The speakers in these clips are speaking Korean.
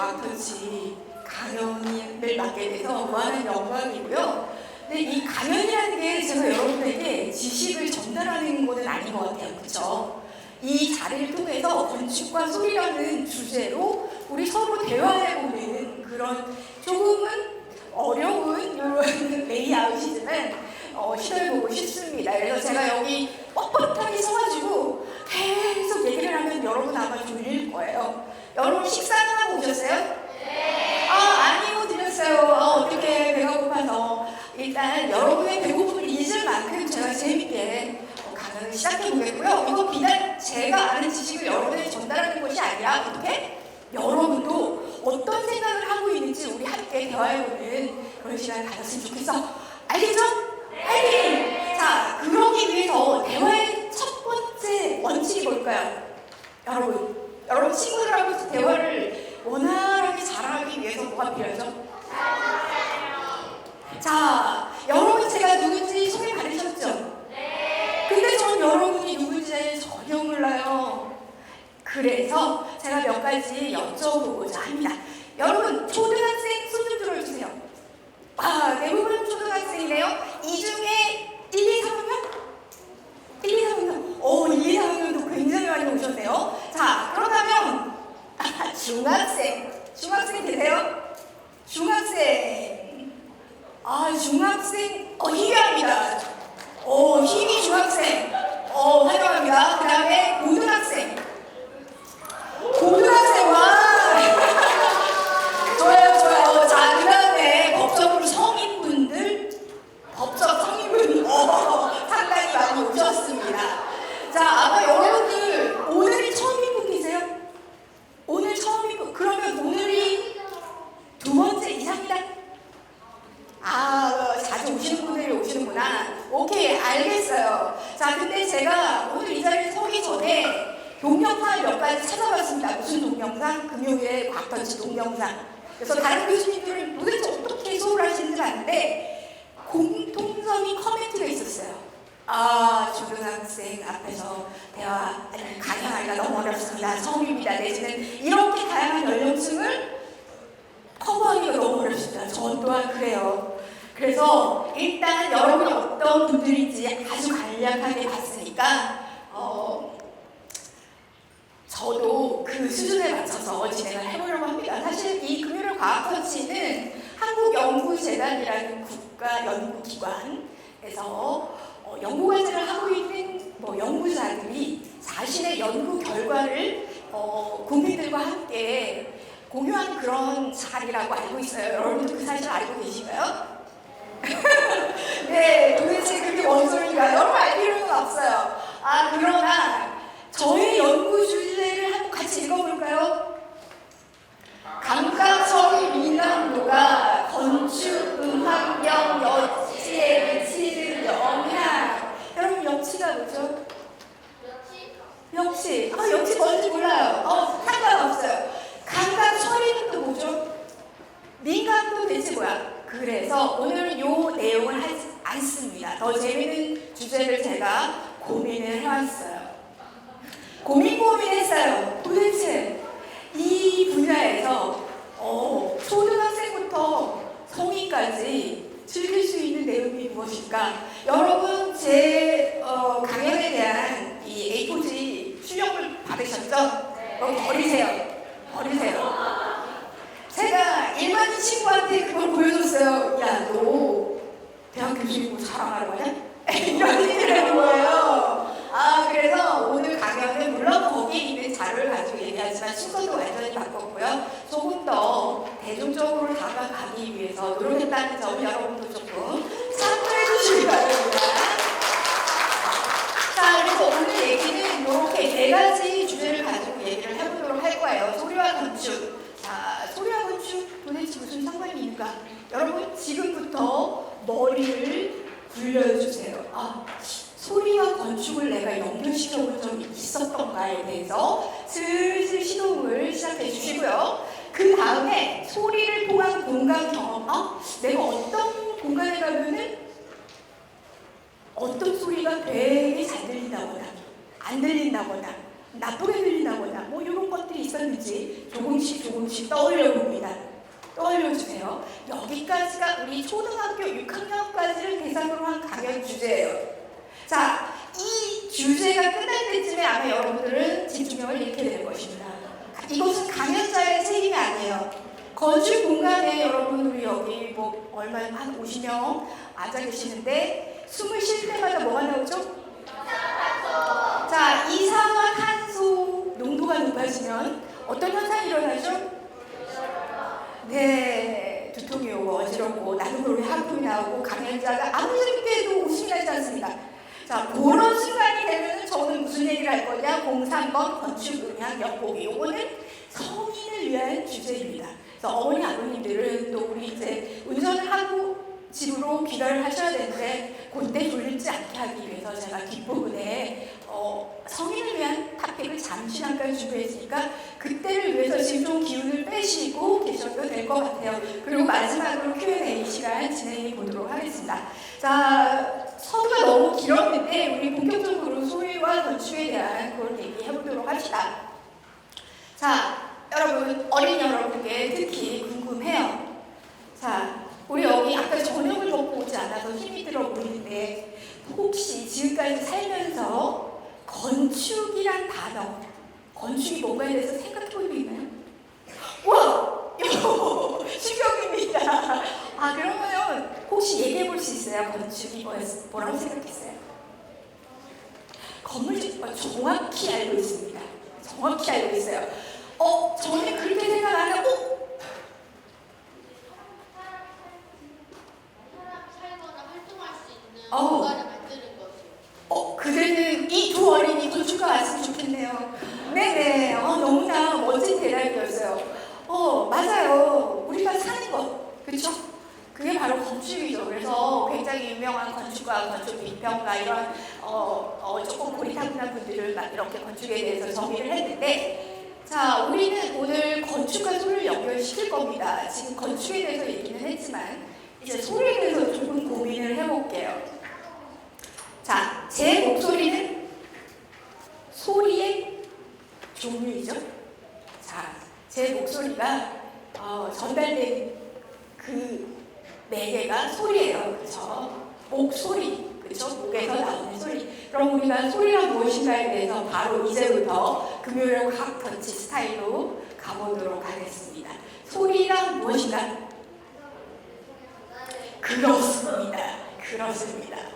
과학터치 강연을 맡게 돼서 무한한 영광이고요. 근데 이 강연이라는 게 제가 여러분에게 지식을 전달하는 것은 아닌 것 같아요. 그렇죠? 이 자리를 통해서 건축과 소리라는 주제로 우리 서로 대화해보는 그런 조금은 어려운 이런 레이아웃이지만 시도해보고 싶습니다. 그래서 제가 여기 뻣뻣하게 서가지고 계속 얘기를 하면 여러분 아마 졸릴 거예요. 여러분 식사는 하고 오셨어요? 네. 아니요, 드렸어요. 어떻게 배가 고파서. 일단 여러분의 배고픔을 잊을 만큼 제가 재밌게 강연을 시작해 보겠고요. 이거 비단 제가 아는 지식을 여러분에게 전달하는 것이 아니라 어떻게 여러분도 어떤 생각을 하고 있는지 우리 함께 대화해보는 그런 시간을 가졌으면 좋겠어. 알겠죠? 화이팅! 자, 그러기 위해서 대화의 첫 번째 원칙이 뭘까요? 여러분 친구들하고 대화를 원활하게 잘하기 위해서 뭐가 필요하죠? 자, 여러분 제가 누군지 소개 받으셨죠? 네. 근데 전 여러분이 누군지 전혀 몰라요. 그래서 제가 몇 가지 여쭤보고자 합니다. 여러분 초등학생 손 좀 들어주세요. 대부분 초등학생이네요. 이 중에 1, 2, 3학년? 1, 2, 3학년. 1, 2, 3학년도 굉장히 많이 오셨네요. 자, 그렇다면 중학생 되세요? 중학생. 중학생, 희귀합니다. 희귀 중학생. 환영합니다. 그 다음에 고등학생. 와. 좋아요. 자, 그 다음에 법적으로 성인분들. 상당히 많이 오셨습니다. 자, 아마 여러분들 오늘이 처음인 분 계세요? 오늘 처음인 분. 그러면 오늘이 두 번째 이상이다. 자주 오시는 분들이 오시는구나. 오케이, 알겠어요. 자, 근데 제가 오늘 이 자리에 서기 전에 동영상 몇 가지 찾아봤습니다. 무슨 동영상? 금요일에 과학터치 동영상. 그래서 다른 교수님들은 도대체 어떻게 수업을 하시는지 봤는데 공통점이 커멘트가 있었어요. 초등학생 앞에서 강연하기가 너무 어렵습니다. 처음입니다. 내지는 이렇게 다양한 연령층을 커버하기가 너무 어렵습니다. 전 또한 그래요. 그래서 일단 여러분이 어떤 분들인지 아주 간략하게 봤으니까 저도 그 수준에 맞춰서 진행을 해보려고 합니다. 사실 이 금요일 과학터치는 한국연구재단이라는 국가 연구기관에서 연구과제를 하고 있는 연구자들이 자신의 연구 결과를 국민들과 함께 공유한 그런 자리라고 알고 있어요. 여러분도 그 사실 알고 계신가요? 네, 도대체 그게 뭔 소리인가요? 여러분 알 필요는 없어요. 그러나 저의 연구 주제를 한번 같이 읽어볼까요? 감각적인 민감도가 건축, 환경, 여치에 미치는 영향. 여러분 여치가 뭐죠? 여치. 여치 뭔지 몰라요. 상관없어요. 감각 처리는 또 뭐죠? 민감도 대체 뭐야? 그래서 오늘은 요 내용을 하지 않습니다. 더 재미있는 주제를 제가 고민을 해왔어요. 고민했어요. 도대체 이 분야에서 초등학생부터 성인까지 즐길 수 있는 내용이 무엇일까? 여러분 제 강연에 대한 이 A4지 출력을 받으셨죠? 버리세요. 제가 일반인 친구한테 그걸 보여줬어요. 야, 너 대학 교수님 자랑하러 가냐? 이런 얘기를 하는 거예요. 그래서 오늘 강연은 물론 거기에 있는 자료를 가지고 얘기하지만 순서도 완전히 바꿨고요. 조금 더 대중적으로 다가가기 위해서 노력했다는 점 여러분도 조금 참고해 주시기 바랍니다. 자, 그래서 오늘 얘기는 이렇게 네 가지 주제를 가지고 얘기를 해보도록 할 거예요. 소리와 건축. 자, 소리와 건축 도대체 무슨 상관이 있는가? 여러분 지금부터 머리를 굴려주세요. 소리와 건축을 내가 연결시켜본 적이 있었던가에 대해서 슬슬 시동을 시작해 주시고요. 그 다음에 소리를 통한 공간 경험. 내가 어떤 공간에 가면은 어떤 소리가 되게 잘 들린다거나 안 들린다거나 나쁘게 들린다거나 뭐 이런 것들이 있었는지 조금씩 떠올려 봅니다. 떠올려주세요. 여기까지가 우리 초등학교 6학년까지를 대상으로 한 강연 주제예요. 자, 이 주제가 끝날 때쯤에 아마 여러분들은 집중력을 잃게 되는 것입니다. 이것은 강연자의 책임이 아니에요. 건축 공간에 여러분 우리 여기 뭐 얼마 한 50명 앉아 계시는데 숨을 쉴 때마다 뭐가 나오죠? 자, 이산화탄소 농도가 높아지면 어떤 현상이 일어나죠? 네, 두통이 오고 어지럽고 나는 왜 하품이 나오고 강연자가 아무리 그때도 웃음이 나지 않습니다. 자, 그런 순간이 되면 저는 무슨 얘기를 할 거냐? 03번 건축 음향 엿보기. 요거는 성인을 위한 주제입니다. 그래서 어머니 아버님들은 또 우리 이제 운전을 하고 집으로 귀가를 하셔야 되는데 그때 졸리지 않게 하기 위해서 제가 뒷부분에 성인을 위한 탑픽을 잠시 잠깐 준비했으니까 그때를 위해서 지금 좀 기운을 빼시고 계셔도 될 것 같아요. 그리고 마지막으로 Q&A 시간 진행해 보도록 하겠습니다. 자, 서두가 너무 길었는데 우리 본격적으로 소유와 건축에 대한 그걸 얘기해 보도록 합시다. 자, 여러분, 어린 여러분께 특히 궁금해요. 자, 우리 여기 아까 저녁을 먹고 오지 않아서 힘이 들어 보이는데 혹시 지금까지 살면서 건축이란 단어, 건축이 뭔가에 대해서 생각해 본 적 있나요? 와! 이거 충격입니다. 아, 그러면 혹시 얘기해 볼 수 있어요? 건축이 뭐라고 생각했어요? 건물 정확히 알고 있습니다. 정확히 알고 있어요. 저는 그렇게 생각 안 하고 공간을 만드는 거죠. 그대는 이 두 어린이 건축가 왔으면 좋겠네요. 네네. 너무나 멋진 대답이었어요. 맞아요. 우리가 사는 것, 그렇죠? 그게 바로 건축이죠. 그래서 굉장히 유명한 건축가, 건축 비평가 이런 조금 고리타분한 분들을 막 이렇게 건축에 대해서 정의를 했는데, 자, 우리는 오늘 건축과 소리를 연결시킬 겁니다. 지금 건축에 대해서 얘기는 했지만 이제 소리에 대해서 조금 고민을 해볼게요. 자, 제 목소리는 소리의 종류이죠. 자, 제 목소리가 전달된 그 매개가 소리예요. 그렇죠? 목소리, 그렇죠? 목에서 나오는 소리. 그럼 우리가 소리가 무엇인가에 대해서 바로 이제부터 금요일 과학 펀치 스타일로 가보도록 하겠습니다. 소리가 무엇인가? 그렇습니다.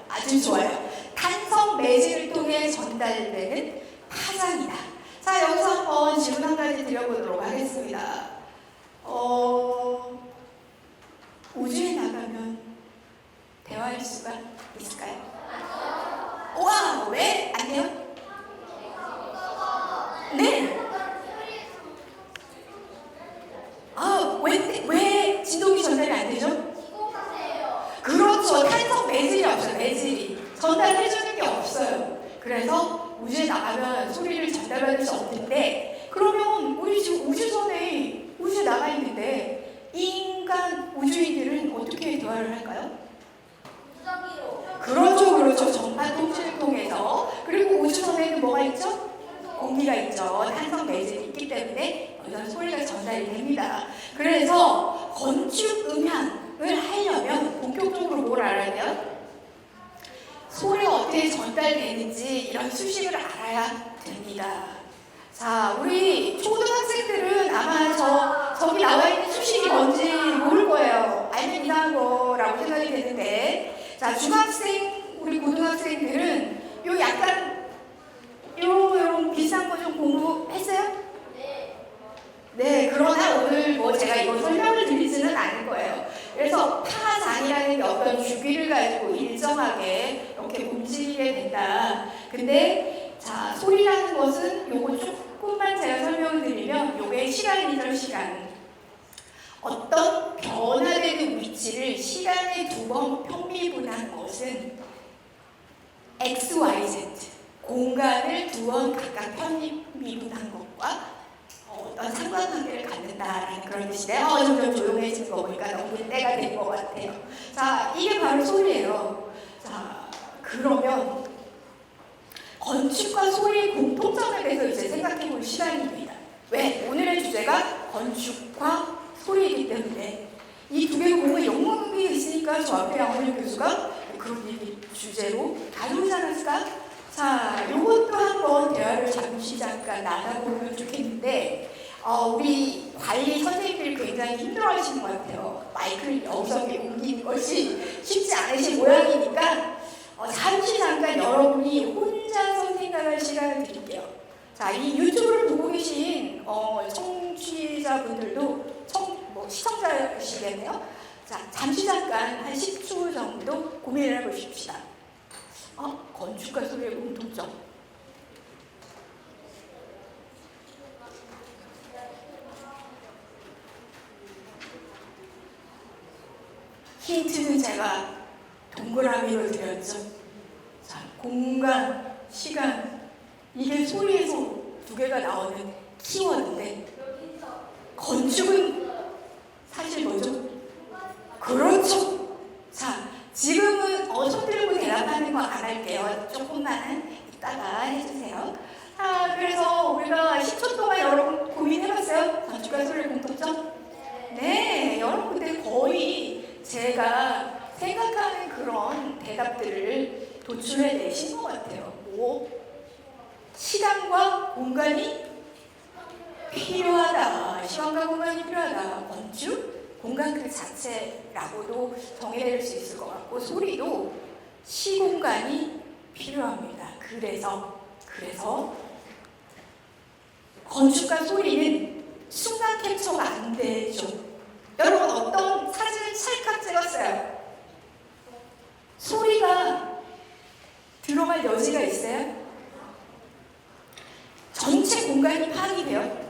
아주 좋아요. 탄성 매질을 통해 전달되는 파장이다. 자, 여기서 한번 질문 한 가지 드려보도록 하겠습니다. 우주에 나가면 대화할 수가 있을까요? 와, 왜 안 돼요? 네. 왜 진동이 전달이 안 되죠? 그렇죠. 탄성 매질이 없어요. 매질이 전달해주는 게 없어요. 그래서 우주에 나가면 소리를 전달받을 수 없는데, 그러면 우리 지금 우주에 나가 있는데 인간 우주인들은 어떻게 대화를 할까요? 그렇죠. 전파 통신을 통해서. 그리고 우주선에는 뭐가 있죠? 공기가 있죠. 탄성 매질이 있기 때문에 이런 소리가 전달이 됩니다. 그래서 건축 음향을 하려면 본격적으로 뭘 알아야 돼요? 소리가 어떻게 전달되는지 이런 수식을 알아야 됩니다. 자, 우리 초등학생들은 아마 저기 나와 있는 수식이 뭔지 모를 거예요. 알면 이상한 거라고 생각이 되는데, 자, 중학생, 우리 고등학생들은 요 약간 요런 비싼 거 좀 공부했어요? 네, 그러나 오늘 뭐 제가 이거 설명을 드리지는 않을 거예요. 그래서 파장이라는 게 어떤 주기를 가지고 일정하게 이렇게 움직이게 된다. 근데 자, 소리라는 것은 요거 조금만 제가 설명을 드리면 요게 시간이죠, 시간. 어떤 변화되는 위치를 시간에 두 번 평미분한 것은 X, Y, Z 공간을 두 번 각각 평미분한 것과 어떤 상관관계를 갖는다라는 그런 뜻인데, 점점 조용해지는 거 보니까 너무 때가 된 것 같아요. 자, 이게 바로 소리예요. 자, 그러면 건축과 소리의 공통점에 대해서 이제 생각해 볼 시간입니다. 왜? 오늘의 주제가 건축과 소리이기 때문에 이 두 개가 뭔가 연관관계가 있으니까 저 앞에 양원영 교수가 그런 얘기 주제로 다루지 않았을까? 자, 이것도 한번 대화를 잠깐 나눠보면 좋겠는데 우리 관리 선생님들이 굉장히 힘들어하시는 것 같아요. 마이크를 여기저기 옮기는 것이 쉽지 않으신 모양이니까 잠깐 여러분이 혼자서 생각할 시간을 드릴게요. 자, 이 유튜브를 보고 계신 청취자분들도 시청자시겠네요. 자, 잠깐 한 10초 정도 고민을 해보십시다. 건축과 소리의 공통점. 힌트는 제가 동그라미로 드렸죠. 자, 공간, 시간, 이게 소리에서 두 개가 나오는 키워드인데 건축은 사실 뭐죠? 그렇죠. 자, 지금은 손 들고 대답하는 거 안 할게요. 조금만 이따가 해주세요. 그래서 우리가 10초 동안 여러분 고민해봤어요? 건축과 소리의 공통점? 네, 여러분 근데 거의 제가 생각하는 그런 대답들을 도출해내신 것 같아요. 시간과 공간이 필요하다. 시간과 공간이 필요하다. 건축, 공간 그 자체라고도 정의될 수 있을 것 같고 소리도 시공간이 필요합니다. 그래서 건축과 소리는 순간 캡처가 안 되죠. 여러분 어떤 사진을 찰칵 찍었어요. 소리가 들어갈 여지가 있어요? 전체 공간이 파악이 돼요?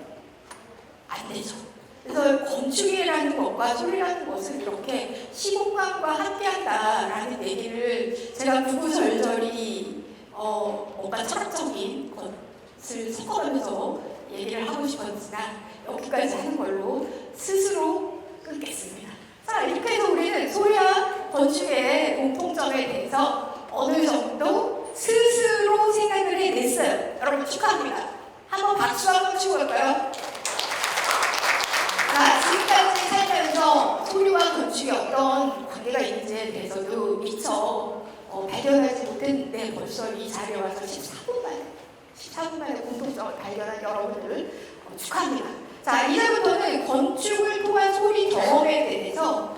안 되죠. 그래서 건축이라는 것과 소리라는 것은 이렇게 시공간과 함께한다라는 얘기를 제가 구구절절히 뭔가 철학적인 것을 섞어가면서 얘기를 하고 싶었으나 여기까지 하는 걸로 스스로 끊겠습니다. 자, 이렇게 해서 우리는 소리와 건축의 공통점에 대해서 어느 정도 스스로 생각을 해냈어요. 여러분 축하합니다. 한번 박수 한번 치고 갈까요? 자, 지금까지 살면서 소리와 건축이 어떤 관계가 있는지에 대해서도 미처 발견하지 못했는데 벌써 이 자리에 와서 14분 만에 공통점을 발견한 여러분들 축하합니다. 자, 이제부터는 건축을 통한 소리 경험에 대해서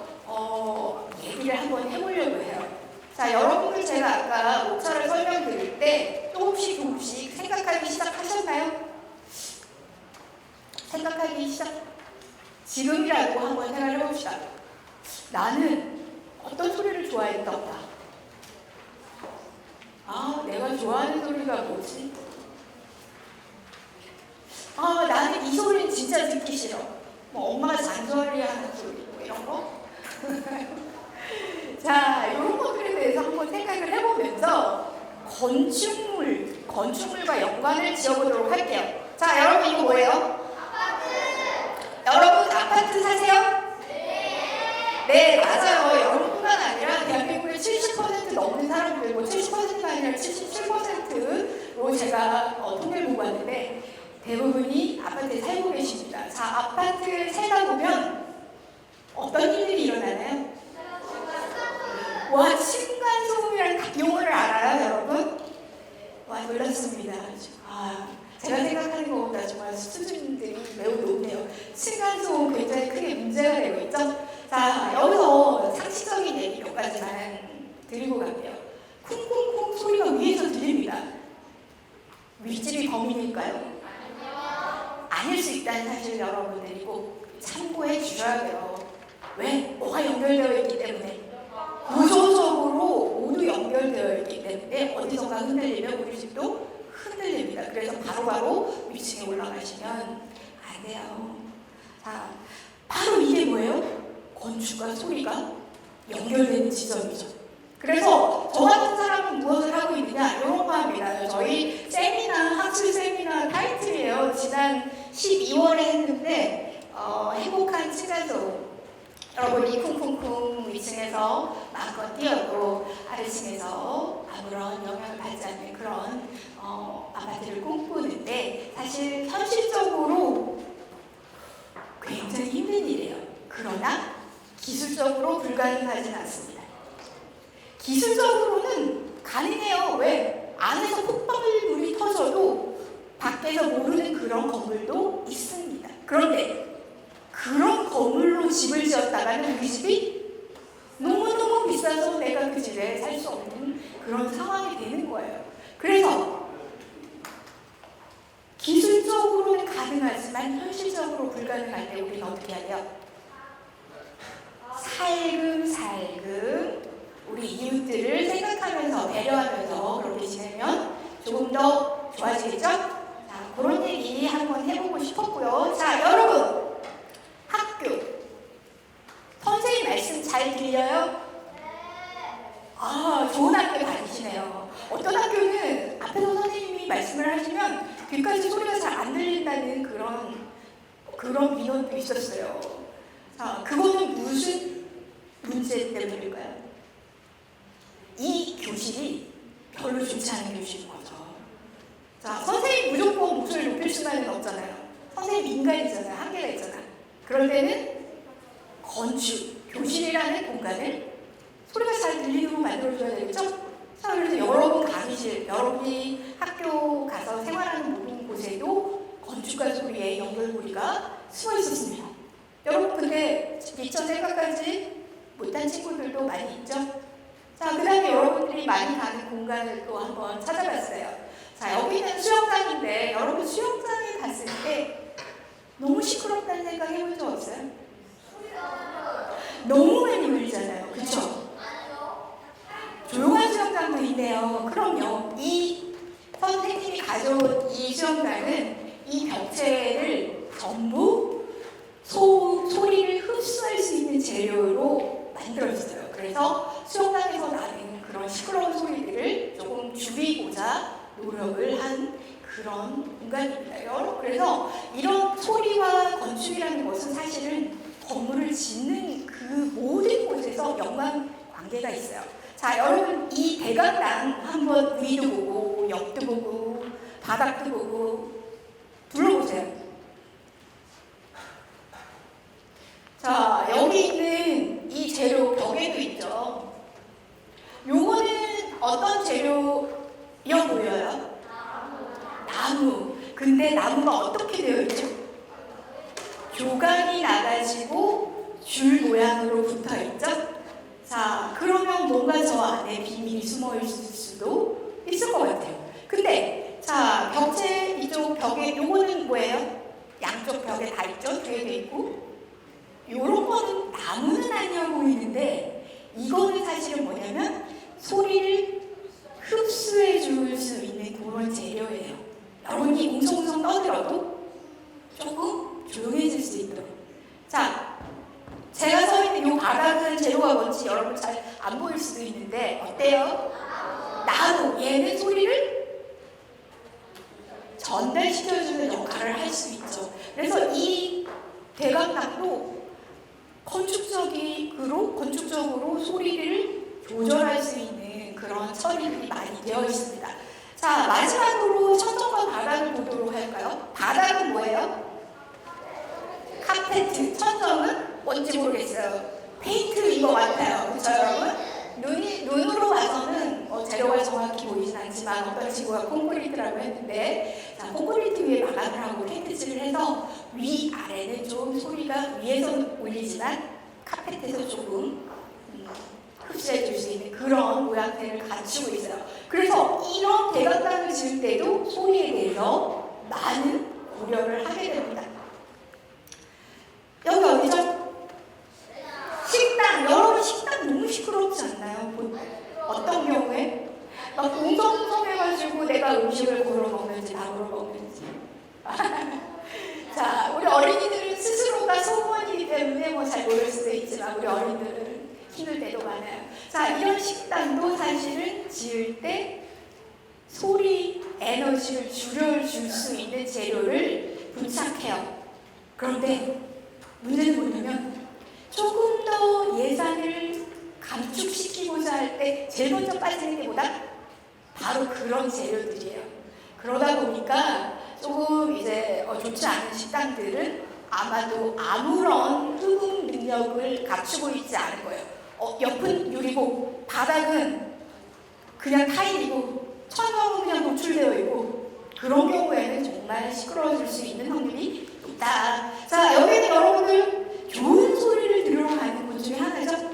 얘기를 한번 해보려고 해요. 자, 여러분들 제가 아까 목차를 설명드릴 때 조금씩 생각하기 시작하셨나요? 지금이라도 한번 생각을 해봅시다. 나는 어떤 소리를 좋아했던가? 내가 좋아하는 소리가 뭐지? 나는 이 소리는 진짜 듣기 싫어. 뭐 엄마가 잔소리 하는 소리 뭐 이런 거? 자, 이런 것들에 대해서 한번 생각을 해보면서 건축물과 연관을 지어보도록 할게요. 자, 여러분 이거 뭐예요? 여러분 아파트 사세요? 네, 맞아요. 여러분뿐만 아니라 대한민국의 70% 넘는 사람들, 70%가 아니라 77%로 제가 통계를 보고 왔는데 대부분이 아파트에 살고 계십니다. 자, 아파트에 살다 보면 어떤 일들이 일어나나요? 와, 층간소음이라는 용어를 알아요, 여러분? 와, 놀랐습니다. 제가 생각하는 것보다 정말 수준들이 매우 높네요. 층간소음 굉장히 크게 문제가 되고 있죠? 자, 여기서 상식적인 얘기 몇 가지만 드리고 갈게요. 쿵쿵쿵 소리가 위에서 들립니다. 윗집이 범인일까요? 아닐 수 있다는 사실을 여러분들이 꼭 참고해 주셔야 돼요. 왜? 뭐가 연결되어 있기 때문에. 구조적으로 모두 연결되어 있기 때문에 어디선가 흔들리면 우리 집도 흔들립니다. 그래서 바로바로 위층에 올라가시면 안 돼요. 자, 바로 이게 뭐예요? 건축과 소리가 연결되는 지점이죠. 그래서 저 같은 사람은 무엇을 하고 있느냐? 이런 거 합니다. 저희 세미나, 학술 세미나 타이틀이에요. 지난 12월에 했는데 행복한 층간소음. 여러분이 쿵쿵쿵 위층에서 마음껏 뛰어도 아래층에서 아무런 영향을 받지 않는 그런 아파트를 꿈꾸는데 사실 현실적으로 굉장히 힘든 일이에요. 그러나 기술적으로 불가능하진 않습니다. 기술적으로는 가능해요. 왜? 안에서 폭발물이 터져도 밖에서 모르는 그런 건물도 있습니다. 그런데 그런 건물로 집을 지었다가는 우리 집이 너무너무 비싸서 내가 그 집에 살 수 없는 그런 상황이 되는 거예요. 그래서 기술적으로는 가능하지만 현실적으로 불가능할 때 우리는 어떻게 해야 돼요? 살금살금 우리 이웃들을 생각하면서 배려하면서 그렇게 지내면 조금 더 좋아지겠죠? 자, 그런 얘기 한번 해보고 싶었고요. 자, 여러분 학교 선생님 말씀 잘 들려요? 아, 좋은 학교 다니시네요. 어떤 학교는 앞에서 선생님이 말씀을 하시면 귀까지 소리가 잘 안 들린다는 그런 민원도 있었어요. 자, 그거는 무슨 문제 때문일까요? 이 교실이 별로 좋지 않은 교실인 거죠. 자, 선생님 무조건 목소리를 높일 수만은 없잖아요. 선생님 인간이잖아요. 한계가 있잖아요. 그럴 때는 건축, 교실이라는 공간을 소리가 잘 들리도록 만들어줘야 되겠죠? 자, 그래서 여러분 강의실, 여러분이 학교 가서 생활하는 모든 곳에도 건축과 소리의 연결고리가 숨어 있었습니다. 여러분 근데 미처 생각하지 못한 친구들도 많이 있죠? 자, 그 다음에 여러분들이 많이 가는 공간을 또 한번 찾아봤어요. 자, 여기는 수영장인데 여러분 수영장에 갔을 때 너무 시끄럽다는 생각 해본 적 없어요? 너무 많이 울리잖아요. 그쵸? 조용한 수영장도 있네요. 그럼요. 이 선생님이 가져온 이 수영장은 이 벽체를 전부 소리를 흡수할 수 있는 재료로 만들어졌어요. 그래서 수영장에서 나는 그런 시끄러운 소리들을 조금 줄이고자 노력을 한 그런 공간입니다. 여러분, 그래서 이런 소리와 건축이라는 것은 사실은 건물을 짓는 그 모든 곳에서 연관관계가 있어요. 자, 여러분 이 대각당 한번 위도 보고 옆도 보고 바닥도 보고 둘러보세요. 자, 여기 있는 이 재료 벽에도 있죠. 요거는 어떤 재료여 보여요? 나무. 근데 나무가 어떻게 되어 있죠? 교각이 나가지고 줄 모양으로 붙어 있죠? 자, 그러면 뭔가 저 안에 비밀이 숨어 있을 수도 있을 것 같아요. 근데 자, 벽체 이쪽 벽에 요거는 뭐예요? 양쪽 벽에 다 있죠? 뒤에도 있고. 요런 거는 나무는 아니어 보이는데 이거는 사실은 뭐냐면 소리를 흡수해 줄 수 있는 그런 재료예요. 여러분이 웅성웅성 떠들어도 조금 조용해질 수 있도록. 자, 제가 서 있는 이 바닥은 재료가 뭔지 여러분 잘 안 보일 수도 있는데 어때요? 나무. 얘는 소리를 전달시켜주는 역할을 할 수 있죠. 그래서 이 대각당도 건축적으로 소리를 조절할 수 있는 그런 처리들이 많이 되어 있습니다. 자, 마지막으로 천정과 바닥을 보도록 할까요? 바닥은 뭐예요? 카페트. 천정은 뭔지 모르겠어요. 페인트인 것 같아요. 그렇죠, 여러분? 눈으로 봐서는 재료가 정확히 보이진 않지만 어떤 친구가 콘크리트라고 했는데, 자, 콘크리트 위에 마감을 하고 페인트칠을 해서 위아래는 좀 소리가 위에서는 울리지만 카페트에서 조금 흡수해 줄 수 있는 그런 모양새를 갖추고 있어요. 그래서 이런 대각당을 지을 때도 소리에 대해서 많은 고려를 하게 됩니다. 여기 어디죠? 식당. 여러분 식당 너무 시끄럽지 않나요? 어떤 경우에? 막 웅성웅성해가지고 내가 음식을 고르러 먹는지 나무로 먹는지. 자, 우리 어린이들은 스스로가 소원이기 때문에 뭐 잘 모를 수도 있지만 우리 어린이들은 힘들 때도 많아요. 자, 이런 식당도 사실은 지을 때 소리 에너지를 줄여줄 수 있는 재료를 부착해요. 그런데 문제는 뭐냐면 조금 더 그런 재료들이에요. 그러다 보니까 조금 이제 좋지 않은 식당들은 아마도 아무런 흡음 능력을 갖추고 있지 않을 거예요. 옆은 유리고 바닥은 그냥 타일이고 천정은 그냥 노출되어 있고, 그런 경우에는 정말 시끄러워질 수 있는 확률이 높다. 자, 여기는 여러분들 좋은 소리를 들으러 가는 곳 중에 하나죠.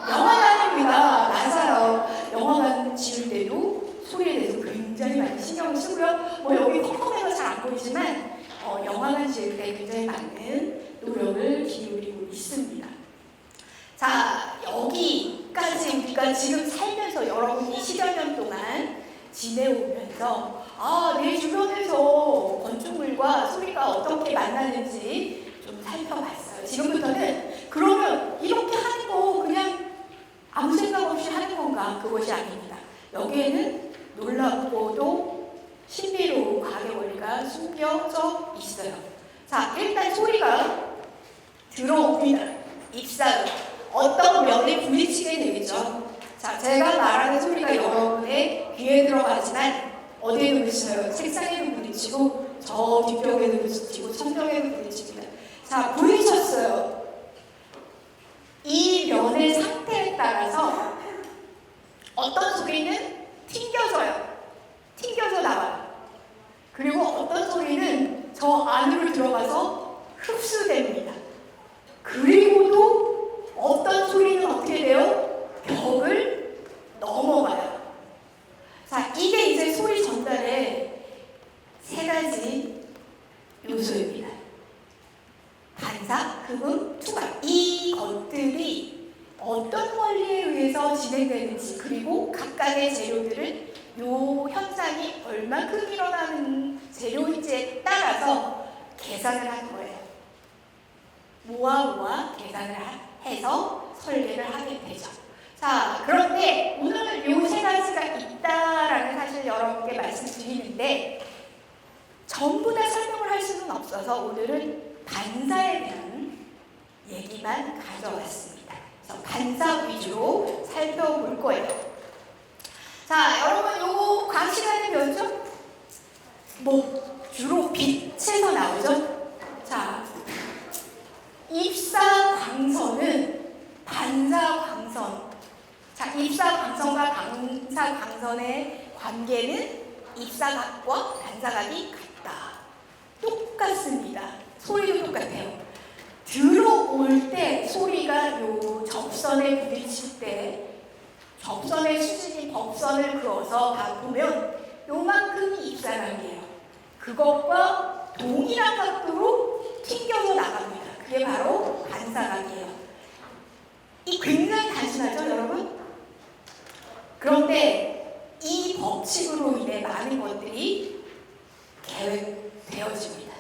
영화관입니다. 맞아요. 영화관 지을 때도 소리에 대해서 굉장히 많이 신경을 쓰고요. 여기 컴컴해서 잘 안 보이지만 영화관 지을 때 굉장히 많은 노력을 기울이고 있습니다. 자, 여기까지 우리가 지금 살면서 여러분이 10여 년 동안 지내오면서 내 주변에서 건축물과 소리가 어떻게 만나는지 좀 살펴봤어요. 지금부터는 그러면 이렇게 하는 거 그냥 아무 생각 없이 하는 건가? 그것이 아닙니다. 여기에는 놀랍고도 신비로운 과학의 원리가 숨겨져 있어요. 자, 일단 소리가 들어옵니다. 입사로 어떤 면에 부딪히게 되겠죠. 자, 제가 말하는 소리가 여러분의 귀에 들어가지만 어디에도 부딪혀요? 책상에도 부딪히고 저 뒷벽에도 부딪히고 천정에도 부딪힙니다. 자, 부딪혔어요. 이 면의 상태에 따라서 어떤 소리는 튕겨져요. 튕겨져 나와요. 그리고 어떤 소리는 저 안으로 들어가서 흡수됩니다. 그리고도 어떤 소리는 어떻게 돼요? 벽을 넘어가요. 자, 이게 이제 소리 전달의 세 가지 요소입니다. 반사, 흡음, 투각. 이 것들이 어떤 원리에 의해서 진행되는지, 그리고 각각의 재료들을 요 현상이 얼마큼 일어나는 재료인지에 따라서 계산을 하는 거예요. 모아 계산을 해서 설계를 하게 되죠. 자, 그런데 오늘 요 세 가지가 있다라는 사실 여러분께 말씀드리는데 전부 다 설명을 할 수는 없어서 오늘은 반사에 대한 얘기만 가져왔습니다. 그래서 반사 위주로 살펴볼 거예요. 자, 여러분 요거 광시간의 뭐죠? 주로 빛에서 나오죠? 자, 입사광선은 반사광선. 자, 입사광선과 반사광선의 관계는 입사각과 반사각이 같다. 똑같습니다. 소리도 똑같아요. 들어올 때 소리가 요 접선에 부딪힐 때 접선의 수직인 법선을 그어서 보면 요만큼이 입사각이에요. 그것과 동일한 각도로 튕겨서 나갑니다. 그게 바로 반사각이에요. 이 굉장히 단순하죠, 여러분? 그런데 이 법칙으로 인해 많은 것들이 계획되어집니다.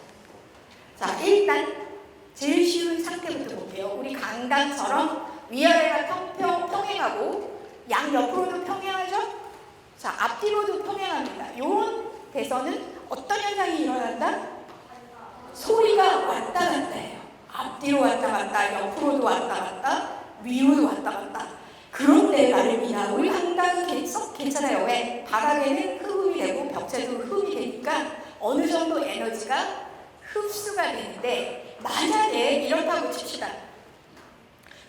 자, 일단 제일 쉬운 상태부터 볼게요. 우리 강당처럼 위아래가 평행하고 양옆으로도 평행하죠? 자, 앞뒤로도 평행합니다. 이런 데서는 어떤 현상이 일어난다? 소리가 왔다 갔다 해요. 앞뒤로 왔다 갔다, 옆으로도 왔다 갔다, 위로도 왔다 갔다. 그런데 말입니다. 우리 강당은 괜찮아요. 왜? 바닥에는 흡음이 되고 벽체도 흡음이 되니까 어느 정도 에너지가 흡수가 되는데, 만약에 이렇다고 칩시다.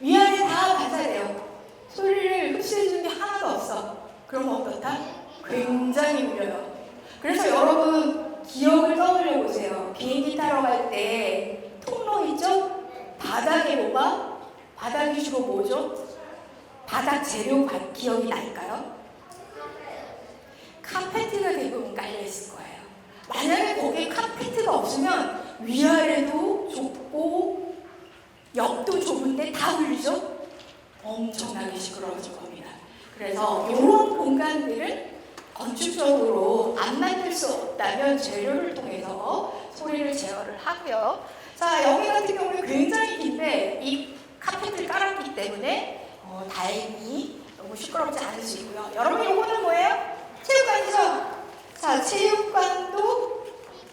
위아래 다 반사돼요. 소리를 흡수해주는 게 하나도 없어. 그럼 어떻다? 굉장히 울려요. 그래서 여러분 기억을 떠올려 보세요. 비행기 타러 갈 때 통로 있죠? 바닥에 뭐가? 바닥이 주로 뭐죠? 바닥 재료 기억이 날까요? 카페트가 대부분 깔려있을 거예요. 만약에 거기에 카페트가 없으면 위아래도 좁고 옆도 좁은데 다 울리죠? 엄청나게 시끄러워질 겁니다. 그래서 이런 공간들을 건축적으로 안 만들 수 없다면 재료를 통해서 소리를 제어를 하고요. 자, 여기 같은 경우는 굉장히 긴데 이 카펫을 깔았기 때문에 다행히 너무 시끄럽지 않을 수 있고요. 여러분 이거는 뭐예요? 체육관이죠? 자, 체육관도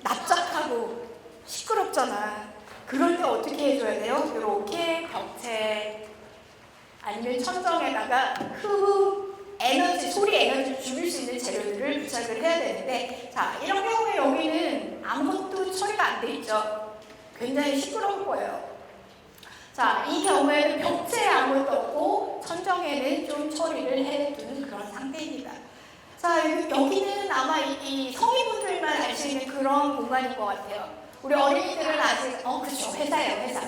납작하고 시끄럽잖아. 그럴 때 어떻게 해줘야 돼요? 이렇게 벽체 아니면 천정에다가 흡음 에너지, 소리 에너지를 줄일 수 있는 재료들을 부착을 해야 되는데, 자, 이런 경우에 여기는 아무것도 처리가 안 돼 있죠. 굉장히 시끄러울 거예요. 자, 이 경우에는 벽체에 아무것도 없고 천정에는 좀 처리를 해둔 그런 상태입니다. 자, 여기는 아마 이 성인분들만 알 수 있는 그런 공간인 것 같아요. 우리 어린이들은 아직, 그렇죠. 회사예요, 회사.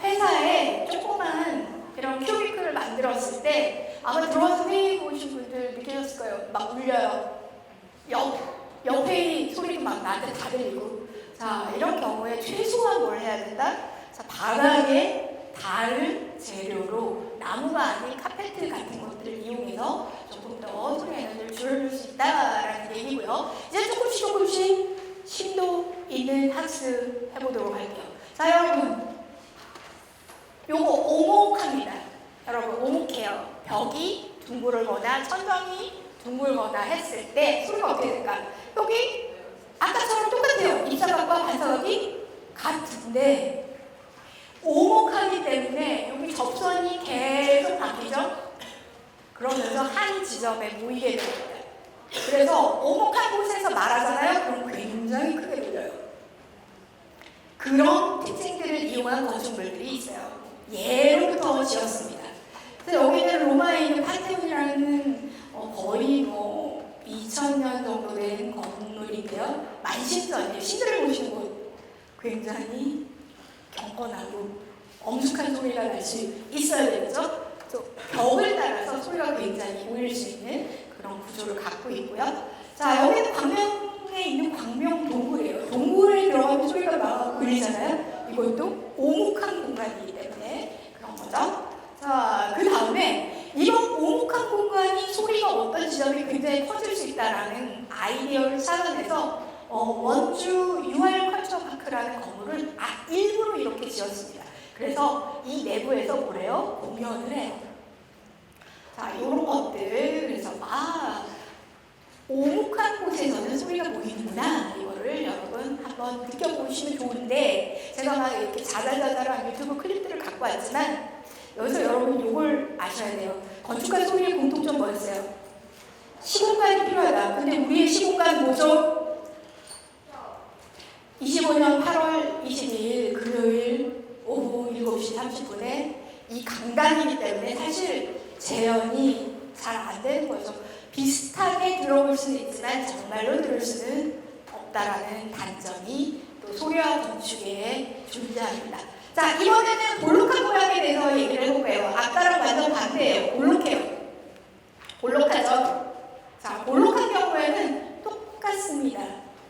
회사에 조그만 이런 큐비클을 만들었을 때 아마 들어와서 회의 보신 분들 느끼셨을 거예요. 막 울려요. 옆에 소리도 막 나한테 다 들리고. 자, 이런 경우에 최소한 뭘 해야 된다? 자, 바닥에 다른 재료로 나무가 아닌 카페트 같은 것들을 이용해서 조금 더 소리 에너지를 줄여줄 수 있다라는 얘기고요. 이제 조금씩 심도 있는 학습 해보도록 할게요. 자, 여러분, 요거 오목합니다. 여러분, 오목해요. 벽이 둥그러거나 천정이 둥글거나 했을 때 소리가 어떻게 될까? 여기 아까처럼 똑같아요. 입사각과 반사각이 같은데 오목하기 때문에 여기 접선이 계속 바뀌죠? 그러면서 한 지점에 모이게 됩니다. 그래서 오목한 곳에서 말하잖아요. 그럼 굉장히 크게 들려요. 그런 특징들을 이용한 건축물들이 있어요. 예로부터 지었습니다. 그래서 여기는 로마에 있는 파테논이라는 거의 2000년 정도 된 건물인데요. 만신전이에요. 신들을 보시는 곳 굉장히 경건하고 엄숙한 소리가 날 수 있어야 되죠. 벽을 따라서 소리가 굉장히 울릴 수 있는 그런 구조를 갖고 있고요. 자, 여기는 광명에 있는 광명 동굴이에요. 동굴에 들어가면 소리가 막 울리잖아요. 이것도 오목한 공간이기 때문에 그런 거죠. 자, 그 다음에 이런 오목한 공간이 소리가 어떤 지점이 굉장히 커질 수 있다라는 아이디어를 찾아내서 원주 UR 컬처 파크라는 건물을 일부러 이렇게 지었습니다. 그래서 이 내부에서 뭐래요? 공연을 해요. 자, 이런 것들. 그래서 오목한 곳에서는 소리가 보이는구나. 이거를 여러분 한번 느껴보시면 좋은데, 제가 막 이렇게 자잘자잘한 유튜브 클립들을 갖고 왔지만 여기서 여러분 이걸 아셔야 돼요. 건축가 소리의 공통점 뭐였어요? 시공간이 필요하다. 근데 우리의 시공간 뭐죠? 25년 8월 22일 금요일 오후 7시 30분에 이 강당이기 때문에 사실 재현이 잘 안 되는 거죠. 비슷하게 들어볼 수는 있지만 정말로 들을 수는 없다라는 단점이 또 소리와 건축에 존재합니다. 자, 이번에는 볼록한 모양에 대해서 얘기를 해볼 거예요. 아까랑 완전 반대예요. 볼록해요. 볼록하죠? 자, 볼록한 경우에는 똑같습니다.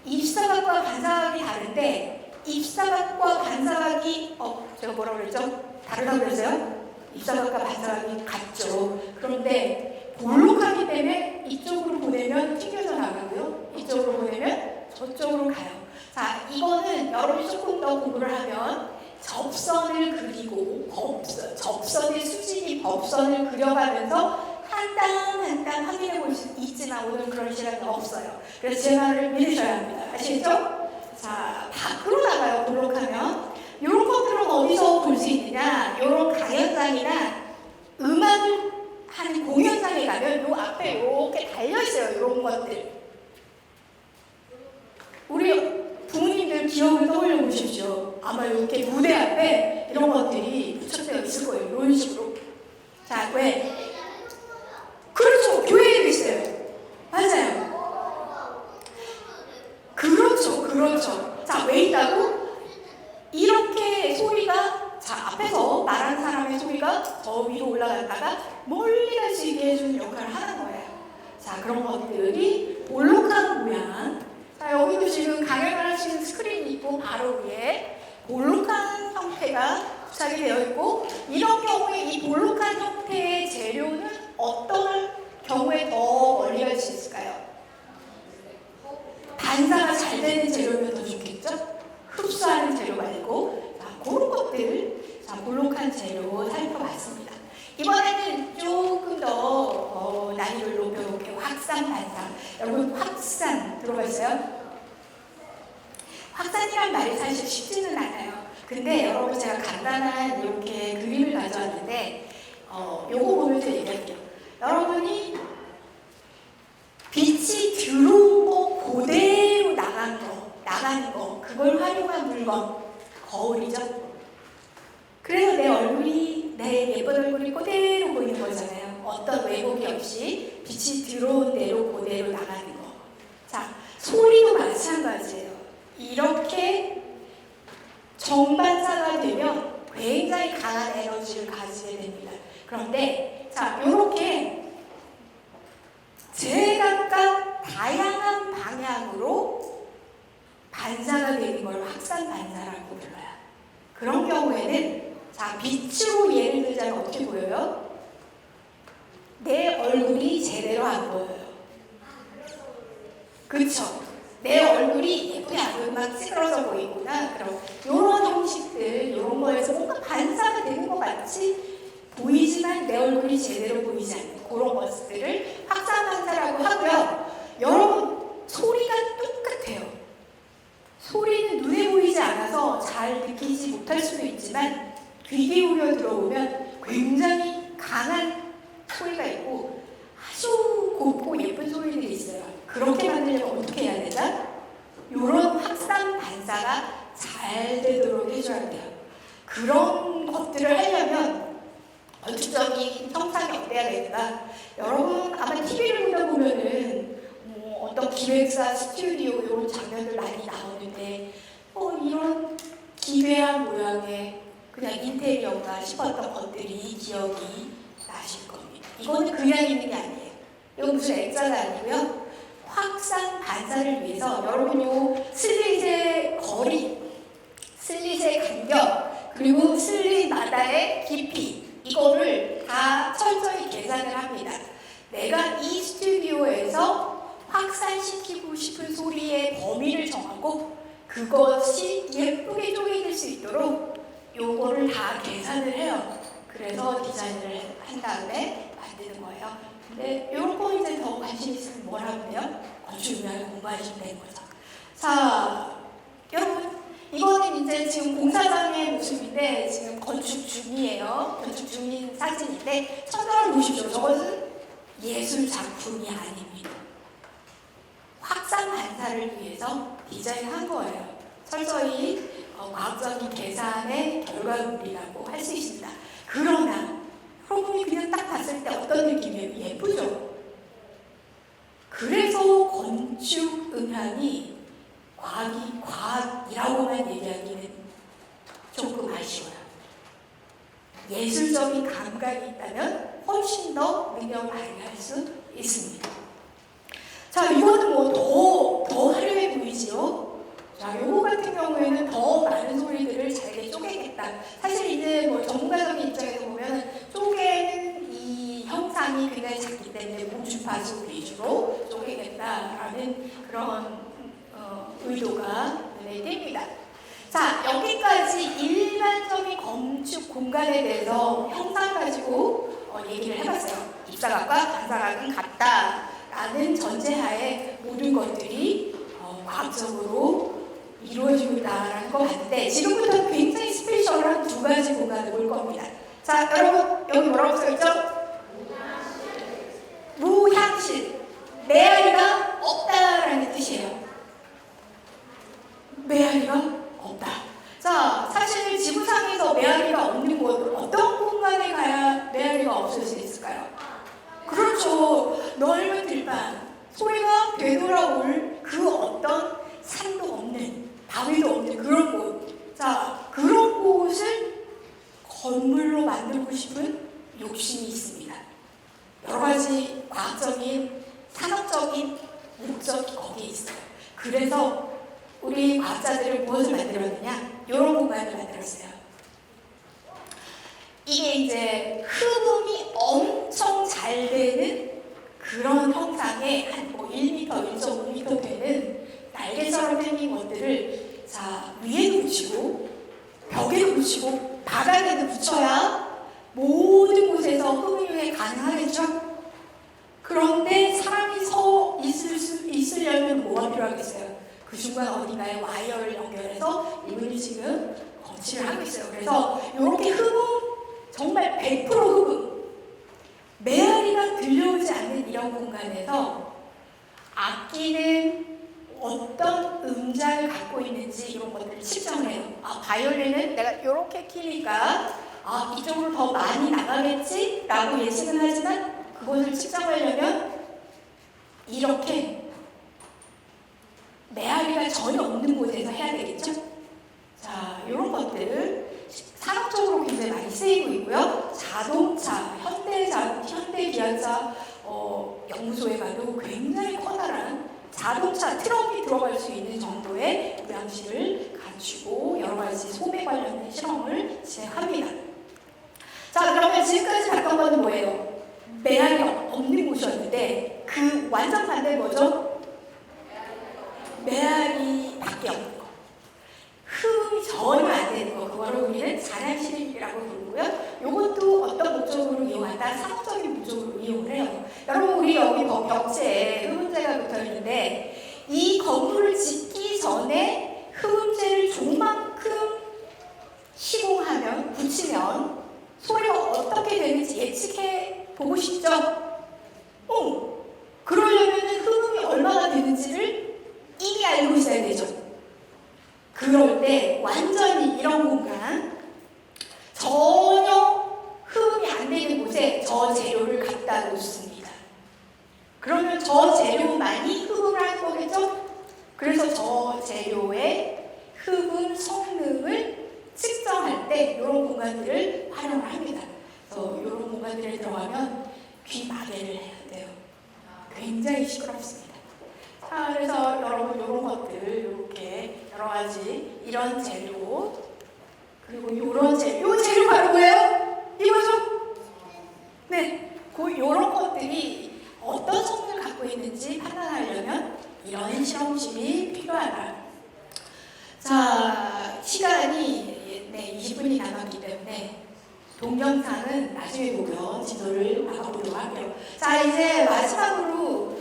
입사각과 반사각이 다른데, 입사각과 반사각이 제가 뭐라고 그랬죠? 다르다고 그랬어요? 입사각과 반사각이 같죠. 그런데 볼록하기 때문에 이쪽으로 보내면 튕겨져 나가고요. 이쪽으로 보내면 저쪽으로 가요. 자, 이거는 여러분이 조금 더 공부를 하면 접선을 그리고 접선의 수직이 법선을 그려가면서 한 땀 한 땀 확인해 볼 수 있지만 오늘 그런 시간이 없어요. 그래서 제 말을 믿으셔야 합니다. 아시겠죠? 자, 밖으로 나가요. 볼록하면. 이런 것들은 어디서 볼 수 있느냐? 이런 강연장이나 음악을 하는 공연장에 가면 요 앞에 이렇게 달려있어요. 이런 것들. 우리 부모님들 기억을 떠올려 보십시오. 아마 이렇게 무대 앞에 이런 것들이 붙여져 있을 거예요. 이런 식으로. 자, 왜? 그렇죠. 교회에도 있어요. 맞아요. 그렇죠. 자, 왜 있다고? 이렇게 소리가, 자, 앞에서 말하는 사람의 소리가 저 위로 올라갔다가 멀리 갈 수 있게 해주는 역할을 하는 거예요. 자, 그런 것들이 볼록한 모양. 자, 여기도 지금 강연을 하시는 스크린이 있고 바로 위에 볼록한 형태가 부착이 되어 있고, 이런 경우에 이 볼록한 형태의 재료는 어떤 경우에 더 멀리 갈 수 있을까요? 반사가 잘 되는 재료면 더 좋겠죠? 흡수하는 재료 말고. 자, 그런 것들. 자, 볼록한 재료 살펴봤습니다. 이번에는 조금 더 난이도를 높여볼게요. 확산, 반사. 여러분, 확산 들어봤어요? 확산이란 말이 사실 쉽지는 않아요. 근데 여러분, 제가 간단한 이렇게 그림을 가져왔는데 요거 보면서 얘기할게요. 여러분이 들어온 거 그대로 나가는 거, 그걸 활용한 물건, 거울이죠. 그래서 내 얼굴이, 내 예쁜 얼굴이 그대로 보이는 거잖아요. 어떤 왜곡이 없이 빛이 들어온 대로 그대로 나가는 거. 자, 소리도 마찬가지예요. 이렇게 정반사가 되면 굉장히 강한 에너지를 가지게 됩니다. 그런데 자, 이렇게 제각각 다양한 방향으로 반사가 되는 걸 확산 반사라고 불러요. 그런 경우에는 자, 빛으로 예를 들자면 어떻게 보여요? 내 얼굴이 제대로 안 보여요. 그쵸? 내 얼굴이 예쁘게 안 보이면 막 찌그러져 보이구나. 그럼 이런 형식들, 이런 거에서 뭔가 반사가 되는 것 같이 보이지만 내 얼굴이 제대로 보이지 않는 그런 것들을 확산 반사라고 하고요. 여러분, 소리가 똑같아요. 소리는 눈에 보이지 않아서 잘 느끼지 못할 수도 있지만 귀 기울여 들어보면 굉장히 강한 소리가 있고 아주 곱고 예쁜 소리들이 있어요. 그렇게 만들려면 어떻게 해야 되나? 이런 확산 반사가 잘 되도록 해줘야 돼요. 그런 것들을 하려면 건축적인 형상이 어때야 될까? 여러분 아마 TV를 보다 보면은 어떤 기획사 스튜디오 이런 장면들 많이 나오는데 이런 기괴한 모양의 그냥 인테리어가 싶었던 것들이 기억이 나실 겁니다. 이거는 그냥 있는 게 아니에요. 이건 무슨 액자가 아니고요. 확산 반사를 위해서 여러분 요 슬릿의 거리, 슬릿의 간격, 그리고 슬릿마다의 깊이 이거를 다 철저히 계산을 합니다. 내가 이 스튜디오에서 확산시키고 싶은 소리의 범위를 정하고 그것이 예쁘게 쪼개질 수 있도록 요거를 다 계산을 해요. 그래서 디자인을 한 다음에 만드는 거예요. 근데 요런 거 이제 더 관심 있으면 뭘 하면 돼요? 건축을 공부하시면 되는 거죠. 자, 여러분 이거는 이제 지금 공사장의 모습인데 지금 건축 중이에요. 건축 중인 사진인데 천장을 보십시오. 저것은 예술 작품이 아닙니다. 확산 반사를 위해서 디자인한 거예요. 철저히 과학적인 계산의 결과물이라고 할 수 있습니다. 그러나 여러분이 그냥 딱 봤을 때 어떤 느낌이에요? 예쁘죠? 그래서 건축 음향이 과학이라고만 얘기하기는 조금 아쉬워요. 예술적인 감각이 있다면 훨씬 더 능력을 발휘할 수 있습니다. 자, 이거는 뭐 더 화려해 보이지요? 자, 요거 같은 경우에는 더 많은 소리들을 잘게 쪼개겠다. 사실 이제 뭐 전문가적인 입장에서 보면 쪼개는 이 형상이 굉장히 작기 때문에 공주파수 위주로 쪼개겠다라는 그런 의도가 눈에 띕니다. 자, 여기까지 일반적인 건축 공간에 대해서 형상 가지고 얘기를 해봤어요. 입사각과 반사각은 같다라는 전제하에 모든 것들이 과학적으로 이루어지고 있다라는 거 봤는데 지금부터 굉장히 스페셜한 두 가지 공간을 볼 겁니다. 자, 여러분 여기 뭐라고 써있죠? 무향실. 메아리가 없다라는 뜻이에요. 메아리가 없다. 자, 사실 지구상에서 메아리가 없는 곳 어떤 공간에 가야 메아리가 없을 수 있을까요? 그렇죠. 넓은 들판, 소리가 되돌아올 그 어떤 산도 없는, 바위도 없는 그런 곳. 자, 그런 곳을 건물로 만들고 싶은 욕심이 있습니다. 여러 가지 과학적인, 산업적인 목적이 거기에 있어요. 그래서 우리 과학자들은 무엇을 만들었느냐? 이런 공간을 만들었어요. 이게 이제 흡음이 엄청 잘 되는 그런 형상의 한 1m, 1.5m 되는 날개처럼 생긴 것들을 자, 위에도 붙이고 벽에도 붙이고 바닥에도 붙여야 모든 곳에서 흡음이 가능하겠죠? 그런데 사람이 서 있으려면 뭐가 필요하겠어요? 그 중간 어딘가에 와이어를 연결해서 이분이 지금 거치를 하고 있어요. 그래서 이렇게 흡음, 정말 100% 흡음, 메아리가 들려오지 않는 이런 공간에서 악기 악기는 어떤 음자를 갖고 있는지 이런 것들을 측정해요. 바이올린은 내가 이렇게 키니까 이쪽으로 더 많이 나가겠지? 라고 예측은 하지만 그것을 측정하려면 이렇게 메아리가 전혀 없는 곳에서 해야 되겠죠? 자, 이런 것들 산업적으로 굉장히 많이 쓰이고 있고요. 자동차, 현대기아차 연구소에 가도 굉장히 커다란 자동차 트럭이 들어갈 수 있는 정도의 모양식을 갖추고 여러 가지 소매 관련된 실험을 진행합니다. 자, 그러면 지금까지 봤던 건 뭐예요? 메아리 없는 곳이었는데 그 완전 반대는 뭐죠? 메아리밖에 없는 거. 흡음이 전혀 안 되는 거. 그거를 우리는 잔향실이라고 부르고요. 이것도 어떤 목적으로 이용한다? 상업적인 목적으로 이용을 해요. 여러분, 우리 여기 벽체에 흡음재가 붙어 있는데 이 건물을 짓기 전에 흡음재를 조만큼 시공하면, 붙이면 소리가 어떻게 되는지 예측해 보고 싶죠? 그러려면 흡음이 얼마나 되는지를 이미 알고 있어야 되죠. 그럴 때 완전히 이런 공간, 전혀 흡음이 안 되는 곳에 저 재료를 갖다 놓습니다. 그러면 저 재료만이 흡음을 할 거겠죠? 그래서 저 재료의 흡음 성능을 측정할 때 이런 공간들을 활용을 합니다. 그래서 이런 공간들에 들어가면 귀 마개를 해야 돼요. 굉장히 시끄럽습니다. 자, 그래서 여러분 이런 것들 이렇게 여러 가지 이런 재료, 그리고 이런 재료, 이 재료 바로 뭐예요? 이거죠? 네, 이런 것들이 어떤 성능을 갖고 있는지 판단하려면 이런 실험실이 필요하다. 자, 시간이 20분이 남았기 때문에 동영상은 나중에 보고요. 지도를 막아보도록 할게요. 자, 이제 마지막으로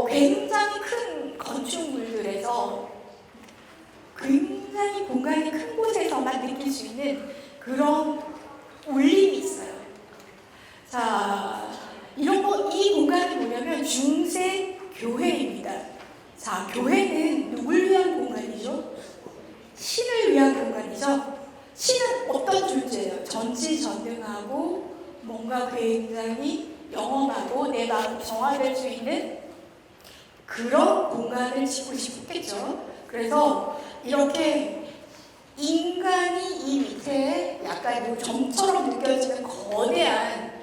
굉장히 큰 건축물들에서 굉장히 공간이 큰 곳에서만 느낄 수 있는 그런 울림이 있어요. 자, 이 공간이 뭐냐면 중세 교회입니다. 자, 교회는 누굴 위한 공간이죠? 신을 위한 공간이죠. 신은 어떤 존재예요? 전지전능하고 뭔가 굉장히 영험하고 내 마음 정화될 수 있는 그런 공간을 짓고 싶겠죠. 그래서 이렇게 인간이 이 밑에 약간 점처럼 느껴지는 거대한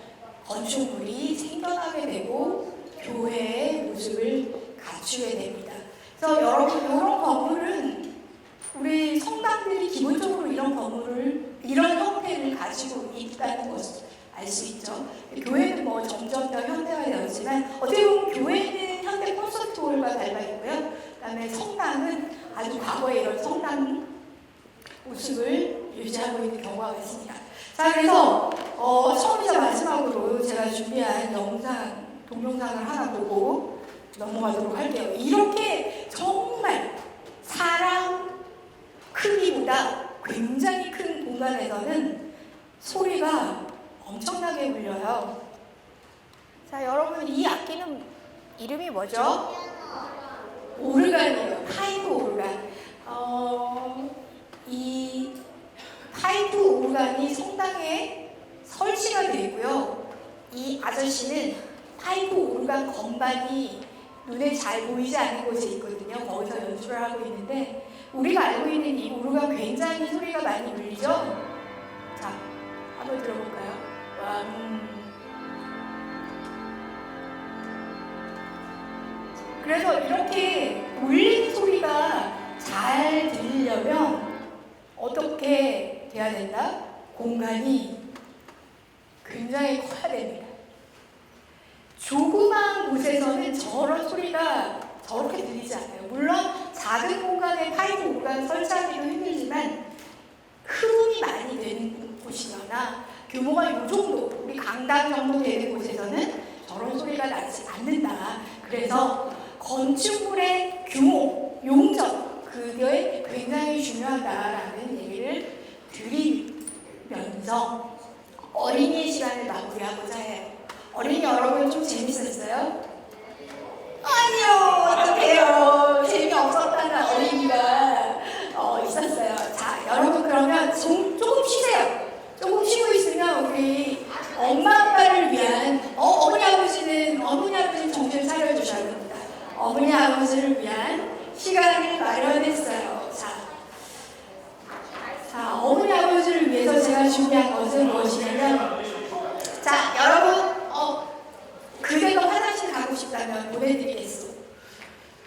건축물이 생겨나게 되고 교회의 모습을 갖추게 됩니다. 그래서 여러분, 이런 건물은 우리 성당들이 기본적으로 이런 형태를 가지고 있다는 것을 알 수 있죠. 교회는 점점 더 현대화되었지만 어떻게 보면 교회는 현대 콘서트홀과 닮아 있고요. 그다음에 성당은 아주 과거의 이런 성당 모습을 유지하고 있는 경우가 있습니다. 자, 그래서 처음이자 마지막으로 제가 준비한 동영상을 하나 보고 넘어가도록 할게요. 이렇게 정말 사람 크기보다 굉장히 큰 공간에서는 소리가 엄청나게 울려요. 자, 여러분, 이 악기는 이름이 뭐죠? 오르간이에요. 파이프 오르간. 이 파이프 오르간이 성당에 설치가 되어 있고요. 이 아저씨는 파이프 오르간 건반이 눈에 잘 보이지 않는 곳에 있거든요. 거기서 연주를 하고 있는데 우리가 알고 있는 이 오르간 굉장히 소리가 많이 울리죠? 자, 한번 들어볼까요? 그래서 이렇게 울리는 소리가 잘 들리려면 어떻게 돼야 된다? 공간이 굉장히 커야 됩니다. 조그마한 곳에서는 저런 소리가 저렇게 들리지 않아요. 물론 작은 공간에 파이프 오르간 설치하기도 힘들지만 흡음이 많이 되는 곳이거나 규모가 이 정도, 우리 강당 정도 되는 곳에서는 저런 소리가 나지 않는다. 그래서 건축물의 규모, 용적, 그게 굉장히 중요하다라는 얘기를 드리면서 어린이의 시간을 마무리하고자 해요. 어린이 여러분 좀 재밌었어요? 아니요, 어떡해요. 재미없었다는 어린이가 있었어요. 자, 여러분 그러면 조금 쉬세요. 조금 쉬고 있으면 우리 엄마 아빠를 위한 어머니 아버지는 정신을 차려주셔야 됩니다. 어머니 아버지를 위한 시간을 마련했어요. 자, 어머니 아버지를 위해서 제가 준비한 것은 무엇이냐면, 자, 여러분 그대가 화장실 가고 싶다면 보내드리겠소.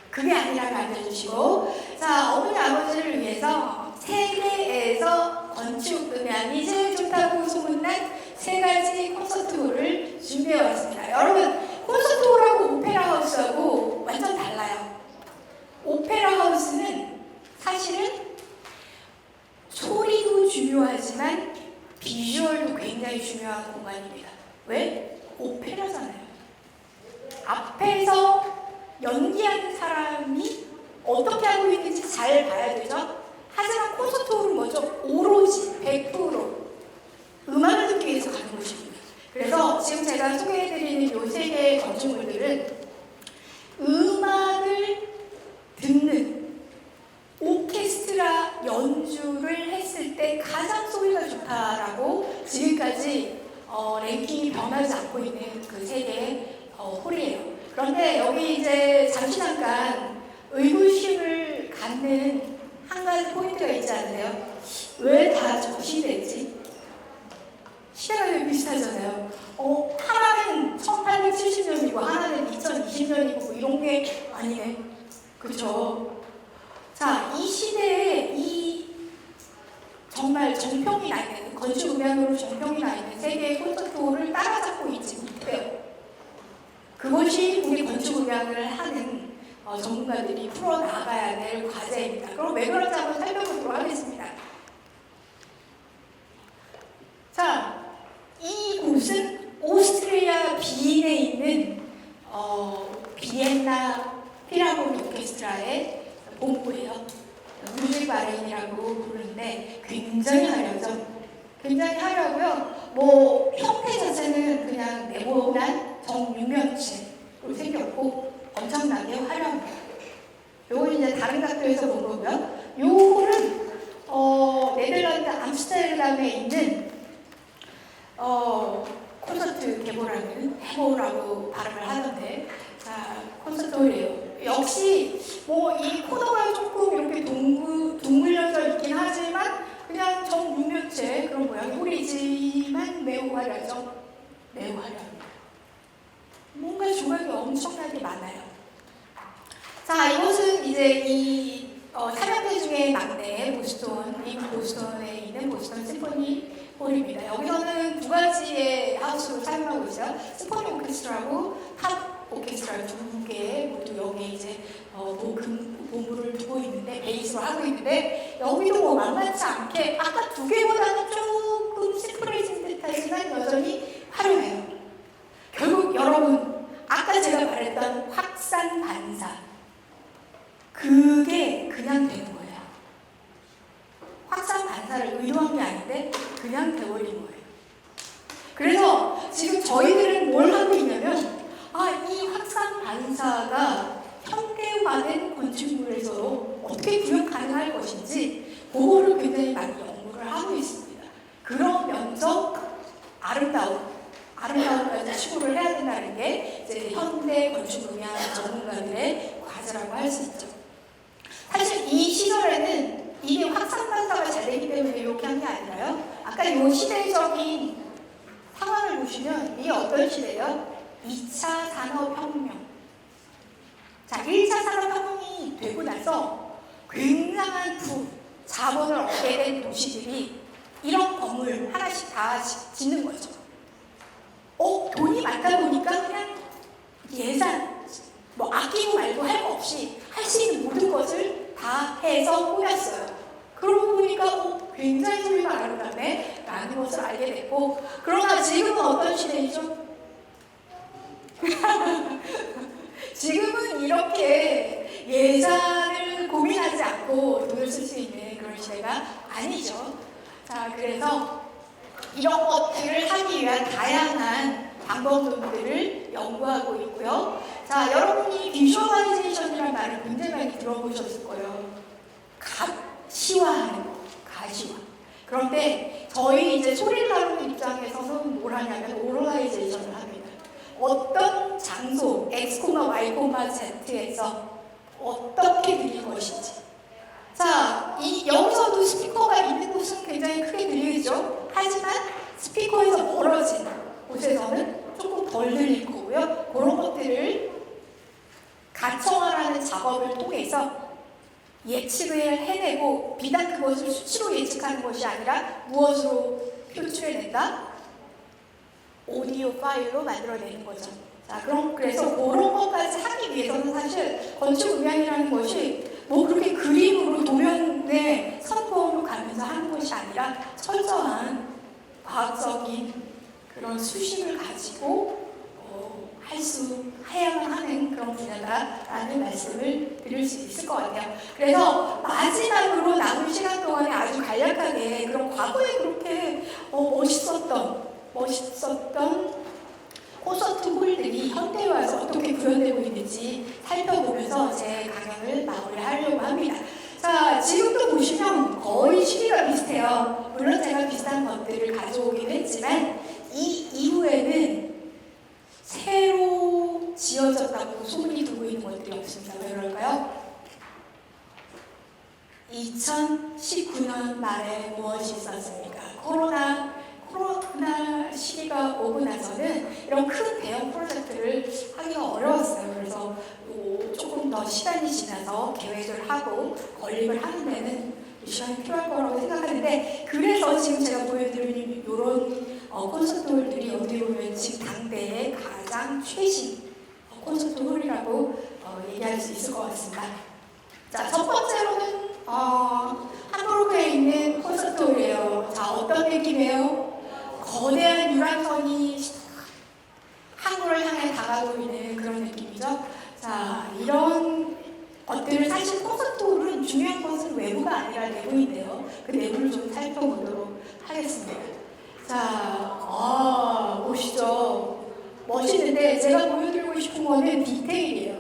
그게 아니라고 알려주시고, 자, 어머니 아버지를 위해서 세계에서 건축 음향이 제일 좋다고 소문난 3가지 콘서트홀을 준비해왔습니다. 여러분, 콘서트홀하고 오페라 하우스하고 완전 달라요. 오페라 하우스는 사실은 소리도 중요하지만 비주얼도 굉장히 중요한 공간입니다. 왜? 오페라잖아요. 앞에서 연기하는 사람이 어떻게 하고 있는지 잘 봐야 되죠? 하지만 콘서트홀은 뭐죠? 오로지 100% 음악을 듣기 위해서 가는 곳입니다. 그래서 지금 제가 소개해드리는 이 3개의 건축물들은 음악을 듣는 오케스트라 연주를 했을 때 가장 소리가 좋다라고 지금까지 랭킹이 변하지 않고 있는 그 3개의 홀이에요. 그런데 여기 이제 잠깐 의구심을 갖는 한 가지 포인트가 있지 않으세요? 왜 다 저 시대지? 시대가 왜 비슷하잖아요. 하나는 1870년이고 하나는 2020년이고 이런 게 아니네. 그렇죠? 자, 이 시대에 이 정말 정평이 나 있는, 건축 음향으로 정평이 나 있는 3개의 콘서트홀을 따라잡고 있지 못해요. 그것이 우리 건축 음향을 하는 전문가들이 풀어나가야 될 과제입니다. 그럼 왜 그런지 한번 살펴보도록 하겠습니다. 자, 이곳은 오스트리아 비엔에 있는 비엔나 필하모니 오케스트라의 본부예요. 뮤직 바렌이라고 부르는데 굉장히 화려하죠. 굉장히 화려하고요. 뭐 형태 자체는 그냥 네모난 정육면체로 생겼고 엄청나게 화려합니다. 요건 이제 다른 각도에서 본 거고요. 요거는 네덜란드 암스테르담에 있는 콘서트 개보라는 해보라고 발음을 하던데, 자, 콘서트홀이에요. 역시 뭐 이 코너가 조금 이렇게 둥글려져 있긴 하지만 그냥 정육면체 그런 모양의 홀이지만 매우 화려하죠. 매우 화려합니다. 뭔가 조각이 엄청나게 많아요. 자, 이곳은 이제 이 3형제 중에 막내 미국 보스턴에 있는 보스턴 심포니 홀입니다. 여기서는 2가지의 하우스로 사용하고 있어요. 심포니 오케스트라하고 탑 오케스트라 2개 모두 여기에 이제 본부를 두고 있는데, 베이스로 하고 있는데, 여기도 뭐 만만치 않게 아까 2개보다는 조금 심플해진 듯하지만 여전히 화려해요. 결국 여러분, 아까 제가 말했던 확산 반사, 그게 그냥 되는 거예요. 확산 반사를 의도한 게 아닌데 그냥 돼버린 거예요. 그래서 지금 저희들은 뭘 하고 있냐면, 이 확산 반사가 현대화된 건축물에서도 어떻게 구현 가능할 것인지 그거를 굉장히 많이 연구를 하고 있습니다. 그러면서 아름다움까지 추구를 해야 된다는 게 이제 현대 건축 음향 전문가들의 과제라고 할 수 있죠. 사실 이 시절에는 이게 확산 반사가 잘 되기 때문에 이렇게 한 게 아니라요. 아까 이 시대적인 상황을 보시면 이게 어떤 시대예요? 2차 산업혁명. 자, 1차 산업혁명이 되고 나서 굉장한 자본을 얻게 된 도시들이 이런 건물 하나씩 다 짓는 거죠. 돈이 많다 보니까 그냥 예산, 뭐 아끼고 말고 할 거 없이 할 수 있는 모든 것을 다 해서 꾸몄어요. 그러고 보니까 굉장히 소리가 아름답네 라는 것을 알게 됐고, 그러나 지금은 어떤 시대이죠? 지금은 이렇게 예산을 고민하지 않고 돈을 쓸 수 있는 그런 시대가 아니죠. 자, 그래서 이런 것들을 하기 위한 다양한 방법론들을 연구하고 있고요. 자, 여러분이 비주얼라이제이션이라는 말을 굉장히 많이 들어보셨을 거예요. 가시화하는 거, 가시화. 그런데 저희 이제 소리를 다루는 입장에서는 뭘 하냐면 오럴라이제이션을 합니다. 어떤 장소, X, Y, Z에서 어떻게 들릴 것인지. 자, 여기서도 스피커가 있는 곳은 굉장히 크게 들리죠. 하지만 스피커에서 멀어진 곳에서는 조금 덜 들릴 거고요. 그런 것들을 가청화라는 작업을 통해서 예측을 해내고 비단 그것을 수치로 예측하는 것이 아니라 무엇으로 표출해낸다? 오디오 파일로 만들어내는 거죠. 자, 그래서 그런 것까지 하기 위해서는 사실 건축음향이라는 것이 뭐 그렇게 그림으로 도면에 선포로 가면서 하는 것이 아니라 철저한 과학적인 그런 수식을 가지고 해야만 하는 그런 분야다라는 말씀을 드릴 수 있을 것 같아요. 그래서 마지막으로 남은 시간 동안에 아주 간략하게 그런 과거에 그렇게 멋있었던 콘서트 홀들이 현대에 와서 어떻게 구현되고 있는지 살펴보면서 제 강연을 마무리하려고 합니다. 자, 지금도 보시면 거의 시기가 비슷해요. 물론 제가 비슷한 것들을 가져오긴 했지만 이 이후에는 새로 지어졌다고 소문이 돌고 있는 것들이 없습니다. 왜 그럴까요? 2019년 말에 무엇이 있었습니까? 코로나 시기가 오고 나서는 이런 큰 대형 프로젝트를 하기가 어려웠어요. 그래서 조금 더 시간이 지나서 계획을 하고 건립을 하는 데는 시간이 필요할 거라고 생각하는데, 그래서 지금 제가 보여드리는 이런 콘서트홀들이 어떻게 보면 지금 당대의 가장 최신 콘서트홀이라고 얘기할 수 있을 것 같습니다. 자, 첫 번째로는 함부르크에 있는 콘서트홀이에요. 자, 어떤 느낌이에요? 거대한 유람선이 항구를 향해 다가오고 있는 그런 느낌이죠. 자, 이런 것들을 사실 콘서트홀은 중요한 것은 외부가 아니라 내부인데요. 그 내부를 좀 살펴보도록 하겠습니다. 자, 보시죠. 멋있는데 제가 보여드리고 싶은 거는 디테일이에요.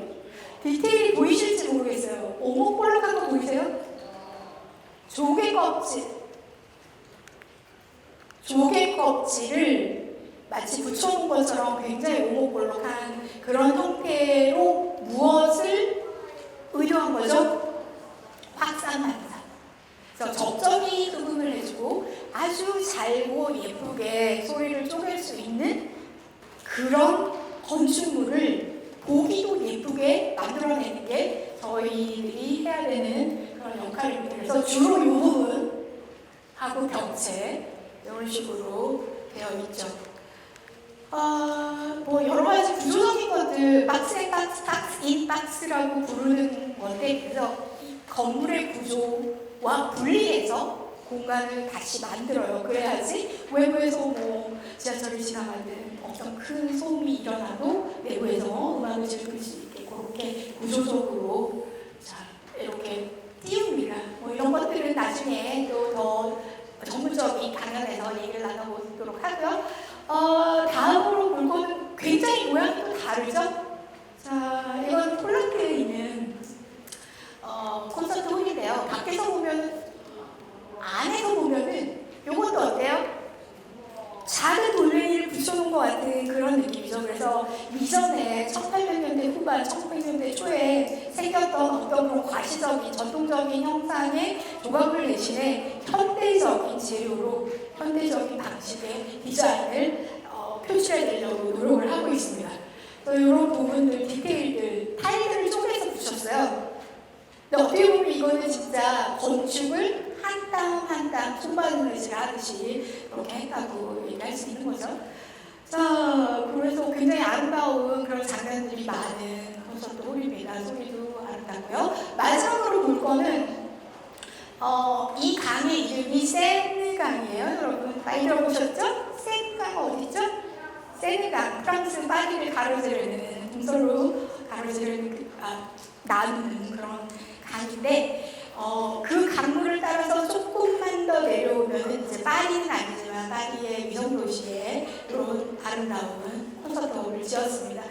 디테일이 보이실지 모르겠어요. 오목볼락한 거 보이세요? 조개 껍질을 마치 붙여놓은 것처럼 굉장히 오목볼락한 그런 형태로 무엇을 의도한 거죠? 확산 반사. 그래서 적절히 흡음을 해주고 아주 잘고 예쁘게 소리를 쪼갤 수 있는 그런 건축물을 보기도 예쁘게 만들어내는 게 저희들이 해야 되는 그런 역할입니다. 그래서 주로 이 부분하고 벽체 이런 식으로 되어 있죠. 뭐 여러 가지 구조적인 것들, 박스 앤 박스, 박스 인 박스라고 부르는 건데, 그래서 이 건물의 구조와 분리해서 공간을 다시 만들어요. 그래야지 외부에서 뭐 지하철을 지나가는 어떤 큰 소음이 일어나도 내부에서 음악을 즐길 수 있게 그렇게 구조적으로 이렇게 띄웁니다. 뭐 이런 것들은 나중에 또 더 전문적인 강연에서 얘기를 나눠보도록 하고요. 다음으로 볼 거는 굉장히 모양이 또 다르죠? 자, 이건 폴란드에 있는 콘서트 홀인데요. 밖에서 보면, 안에서 보면은 이것도 어때요? 작은 돌멩이를 붙여놓은 것 같은 그런 느낌이죠. 그래서 이전에 1800년대 후반, 1900년대 초에 생겼던 어떤 그런 과시적인, 전통적인 형상의 조각을 대신에 현대적인 재료로, 현대적인 방식의 디자인을 표출해내려고 노력을 하고 있습니다. 또 이런 부분들, 디테일들, 타일들을 쪼개서 붙였어요. 근데 어떻게 보면 이거는 진짜 건축을 한 땀 한 땀 손바닥을 하듯이 이렇게 했다고 얘기할 수 있는 거죠. 자, 그래서 굉장히 아름다운 그런 장면들이 많은 콘서트 홀입니다. 소리도 아름답고요. 마지막으로 볼 거는 이 강의 이름이 세느강이에요. 여러분 많이 들어보셨죠? 세느강 어디죠? 세느강, 프랑스 파리를 가로지르는, 동서로 가로지르는 나누는 그런 강인데, 그 강물을 따라서 조금만 더 내려오면 이제 파리는 아니지만 파리의 위성 도시에 이런 아름다운 콘서트홀을 지었습니다.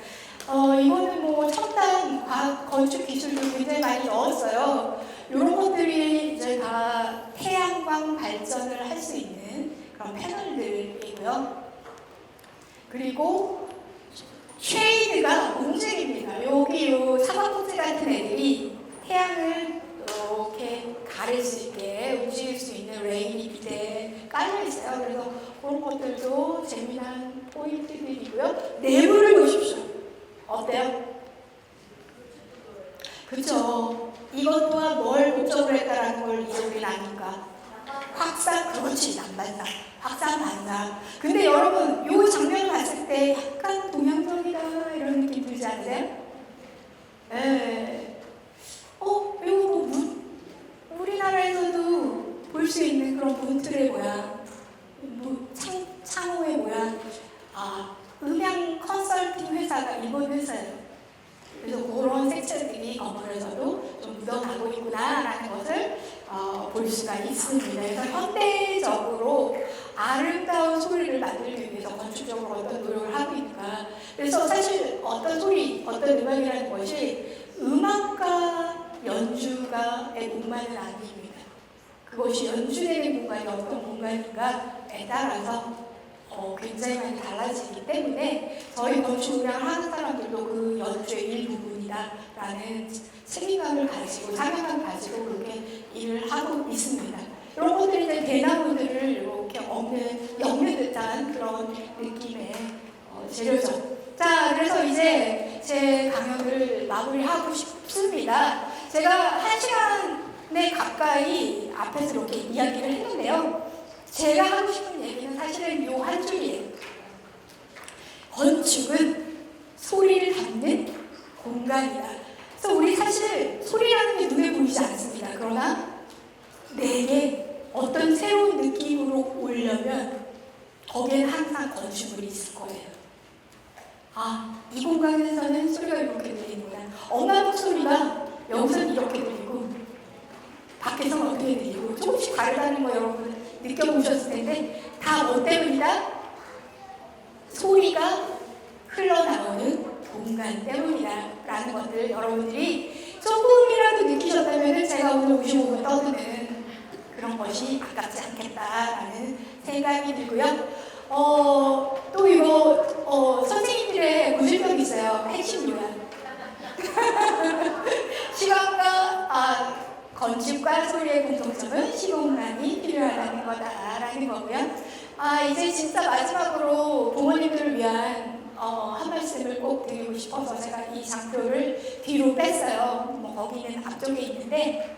이거는 뭐 첨단 과학 건축 기술도 굉장히 많이 넣었어요. 이런 것들이 이제 다 태양광 발전을 할 수 있는 그런 패널들이고요. 그리고 쉐이드가 움직입니다. 여기 요 사과포트 같은 애들이 태양을 이렇게 가릴 수 있게 움직일 수 있는 레일이 밑에 깔려 있어요. 그래서 그런 것들도 재미난 포인트들이고요. 내부를 보십시오. 어때요? 그쵸? 이것 또한 뭘 목적으로 했다라는 걸 이제 우리는 아니까. 확산, 그렇지, 난반사. 확산 반사. 근데 여러분, 이 장면을 봤을 때 약간 동양적이다 이런 느낌 들지 않으세요? 예. 이거 뭐 우리나라에서도 볼 수 있는 그런 문틀의 모양, 창호의 모양. 음향 컨설팅 회사가 일본 회사예요. 그래서 그런 색채들이 건물에서도 좀 묻어나고 있구나라는 것을 볼 수가 있습니다. 그래서 현대적으로 아름다운 소리를 만들기 위해서 건축적으로 어떤 노력을 하고 있는가. 그래서 사실 어떤 소리, 어떤 음악이라는 것이 음악과 연주가의 공간은 아닙니다. 그것이 연주되는 공간이 어떤 공간인가에 따라서 굉장히 많이 달라지기 때문에 저희 건축 음향을 하는 사람들도 그 연주의 일부분이다라는 책임감을 가지고 사명감을 가지고 그렇게 일을 하고 있습니다. 이런 것들이 이제 대나무들을 이렇게 엮는 듯한 그런 느낌의 재료죠. 자, 그래서 이제 제 강연을 마무리하고 싶습니다. 제가 1시간에 가까이 앞에서 이렇게 이야기를 했는데요. 제가 하고 싶은 얘기는 사실은 요 한 줄이에요. 건축은 소리를 담는 공간이다. 그래서 우리 사실 소리라는 게 눈에 보이지 않습니다. 그러나 내게 어떤 새로운 느낌으로 오려면 거기에는 항상 건축물이 있을 거예요. 이 공간에서는 소리가 이렇게 들리는구나. 엄마 목소리가 여기서는 이렇게 들리고 밖에서는 어떻게 들리고 조금씩 다르다는 거 여러분 느껴보셨을 텐데 다 뭐 때문이다? 소리가 흘러나오는 공간 때문이다 라는 것들 여러분들이 조금이라도 느끼셨다면 제가 오늘 55분 떠드는 그런 것이 아깝지 않겠다라는 생각이 들고요. 또 이거 선생님들의 구슬병이 있어요. 핵심 요약. 시간과 건축과 소리의 공통점은 시공간이 필요하다는 거다라는 거고요. 이제 진짜 마지막으로 부모님들을 위한 한 말씀을 꼭 드리고 싶어서 제가 이 장표를 뒤로 뺐어요. 거기는 앞쪽에 있는데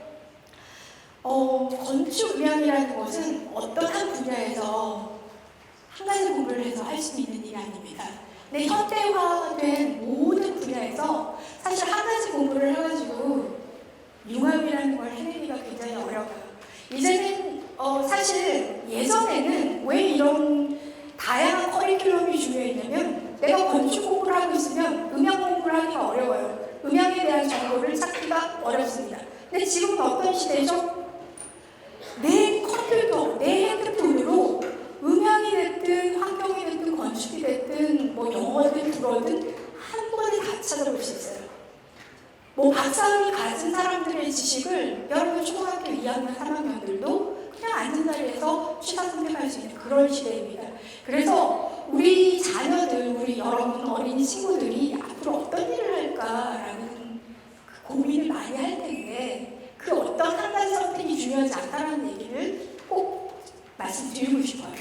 건축 음향이라는 것은 어떤 한 분야에서 한 가지 공부를 해서 할 수 있는 일이 아닙니다. 근데 현대화된 모든 분야에서 사실 한 가지 공부를 해가지고 융합이라는 걸 해내기가 굉장히 어려워요. 이제는 사실 예전에는 왜 이런 다양한 커리큘럼이 중요했냐면 내가 건축 공부를 하고 있으면 음향 공부를 하기가 어려워요. 음향에 대한 정보를 찾기가 어렵습니다. 근데 지금은 어떤 시대죠? 내 컴퓨터, 내 핸드폰으로 음향이 됐든 환경이 됐든 건축이 됐든 뭐 영어든 불어든 한 번에 다 찾아볼 수 있어요. 박사학위 가진 사람들의 지식을 여러분 초등학교 2학년, 3학년들도 그냥 앉은 자리에서 취사 선택할 수 있는 그런 시대입니다. 그래서 우리 자녀들, 우리 여러분 어린이 친구들이 앞으로 어떤 일을 할까라는 고민을 많이 할 텐데 그 어떤 한 가지 선택이 중요하지 않다는 얘기를 꼭 말씀드리고 싶어요.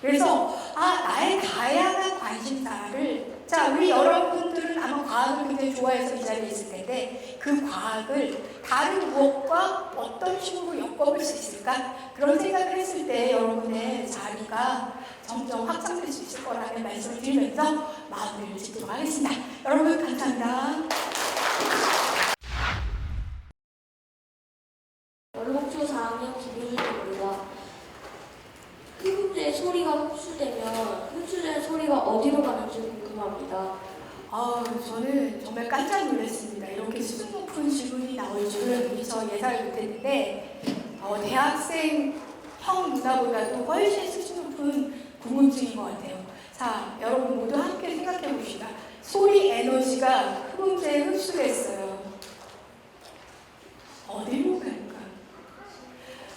그래서 나의 다양한 관심사를 우리 여러분들은 아마 과학을 굉장히 좋아해서 이 자리에 있을 텐데 그 과학을 다른 무엇과 어떤 식으로 엮어볼 수 있을까? 그런 생각을 했을 때 여러분의 자리가 점점 확장될 수 있을 거라는 말씀을 드리면서 마무리를 짓도록 하겠습니다. 여러분 감사합니다. 월목초 4학년 김윤주입니다. 흡입된 소리가 흡수되면 흡수된 소리가 어디로 가는지 궁금합니다. 저는 정말 깜짝 놀랐습니다. 이렇게 수준 높은 질문이 나올 줄은 미처 예상을 못했는데 대학생 형 누나보다도 훨씬 수준 높은 궁금증인 것 같아요. 자, 여러분 모두 함께 생각해 봅시다. 소리 에너지가 흡음재에 흡수됐어요. 어디로 갈까?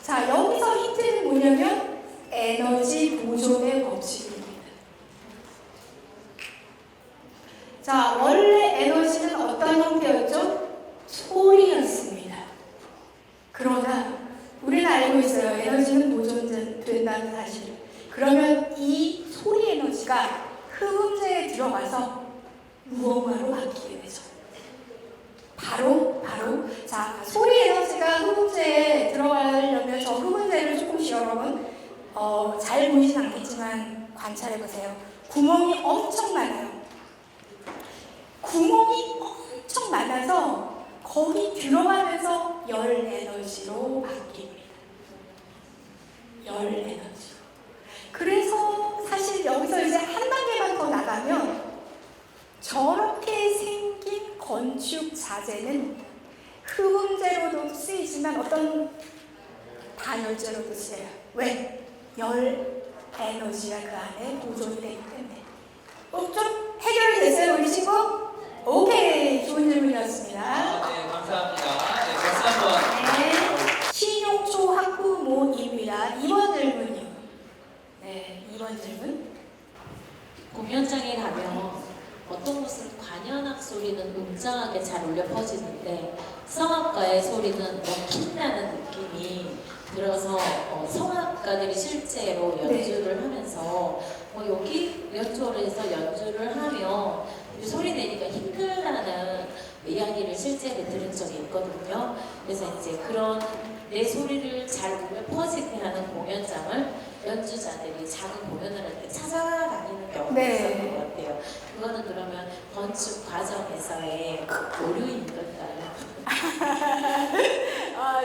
자, 여기서 힌트는 뭐냐면 에너지 보존의 법칙입니다. 자, 원래 에너지는 어떤 형태였죠? 소리였습니다. 그러나 우리는 알고 있어요. 에너지는 보존된다는 사실. 그러면 이 소리 에너지가 흡음재에 들어가서 무언가로 바뀌게 되죠. 바로 자, 소리 에너지가 흡음재에 들어가려면 저 흡음재를 조금씩 여러분 잘 보이진 않겠지만 관찰해 보세요. 구멍이 엄청 많아요. 구멍이 엄청 많아서 거기 들어가면서 열 에너지로 바뀝니다. 열 에너지로. 그래서 사실 여기서 이제 한 단계만 더 나가면 저렇게 생긴 건축 자재는 흡음재로도 쓰이지만 어떤 단열재로도 쓰여요. 왜? 열 에너지가 그 안에 보존이 되기 때문에. 좀 해결이 됐어요, 우리 친구? 오케이, 좋은 질문이었습니다. 네, 감사합니다. 네, 박수 한번. 네, 신용초 학부모입니다. 2번 질문이요. 네, 2번 질문. 공연장에 가면 어떤 곳은 관현악 소리는 웅장하게 잘 울려 퍼지는데 성악가의 소리는 먹힌다는 느낌이 들어서 성악가들이 실제로 연주를 하면서 여기 연주홀에서 연주를 하면 소리 내니까 힘들다는 이야기를 실제로 들은 적이 있거든요. 그래서 이제 그런 내 소리를 잘 울려 퍼지게 하는 공연장을 연주자들이 작은 공연을 할 때 찾아다니는 경우가 있었던 것 같아요. 그거는 그러면 건축 과정에서의 오류인 걸까요?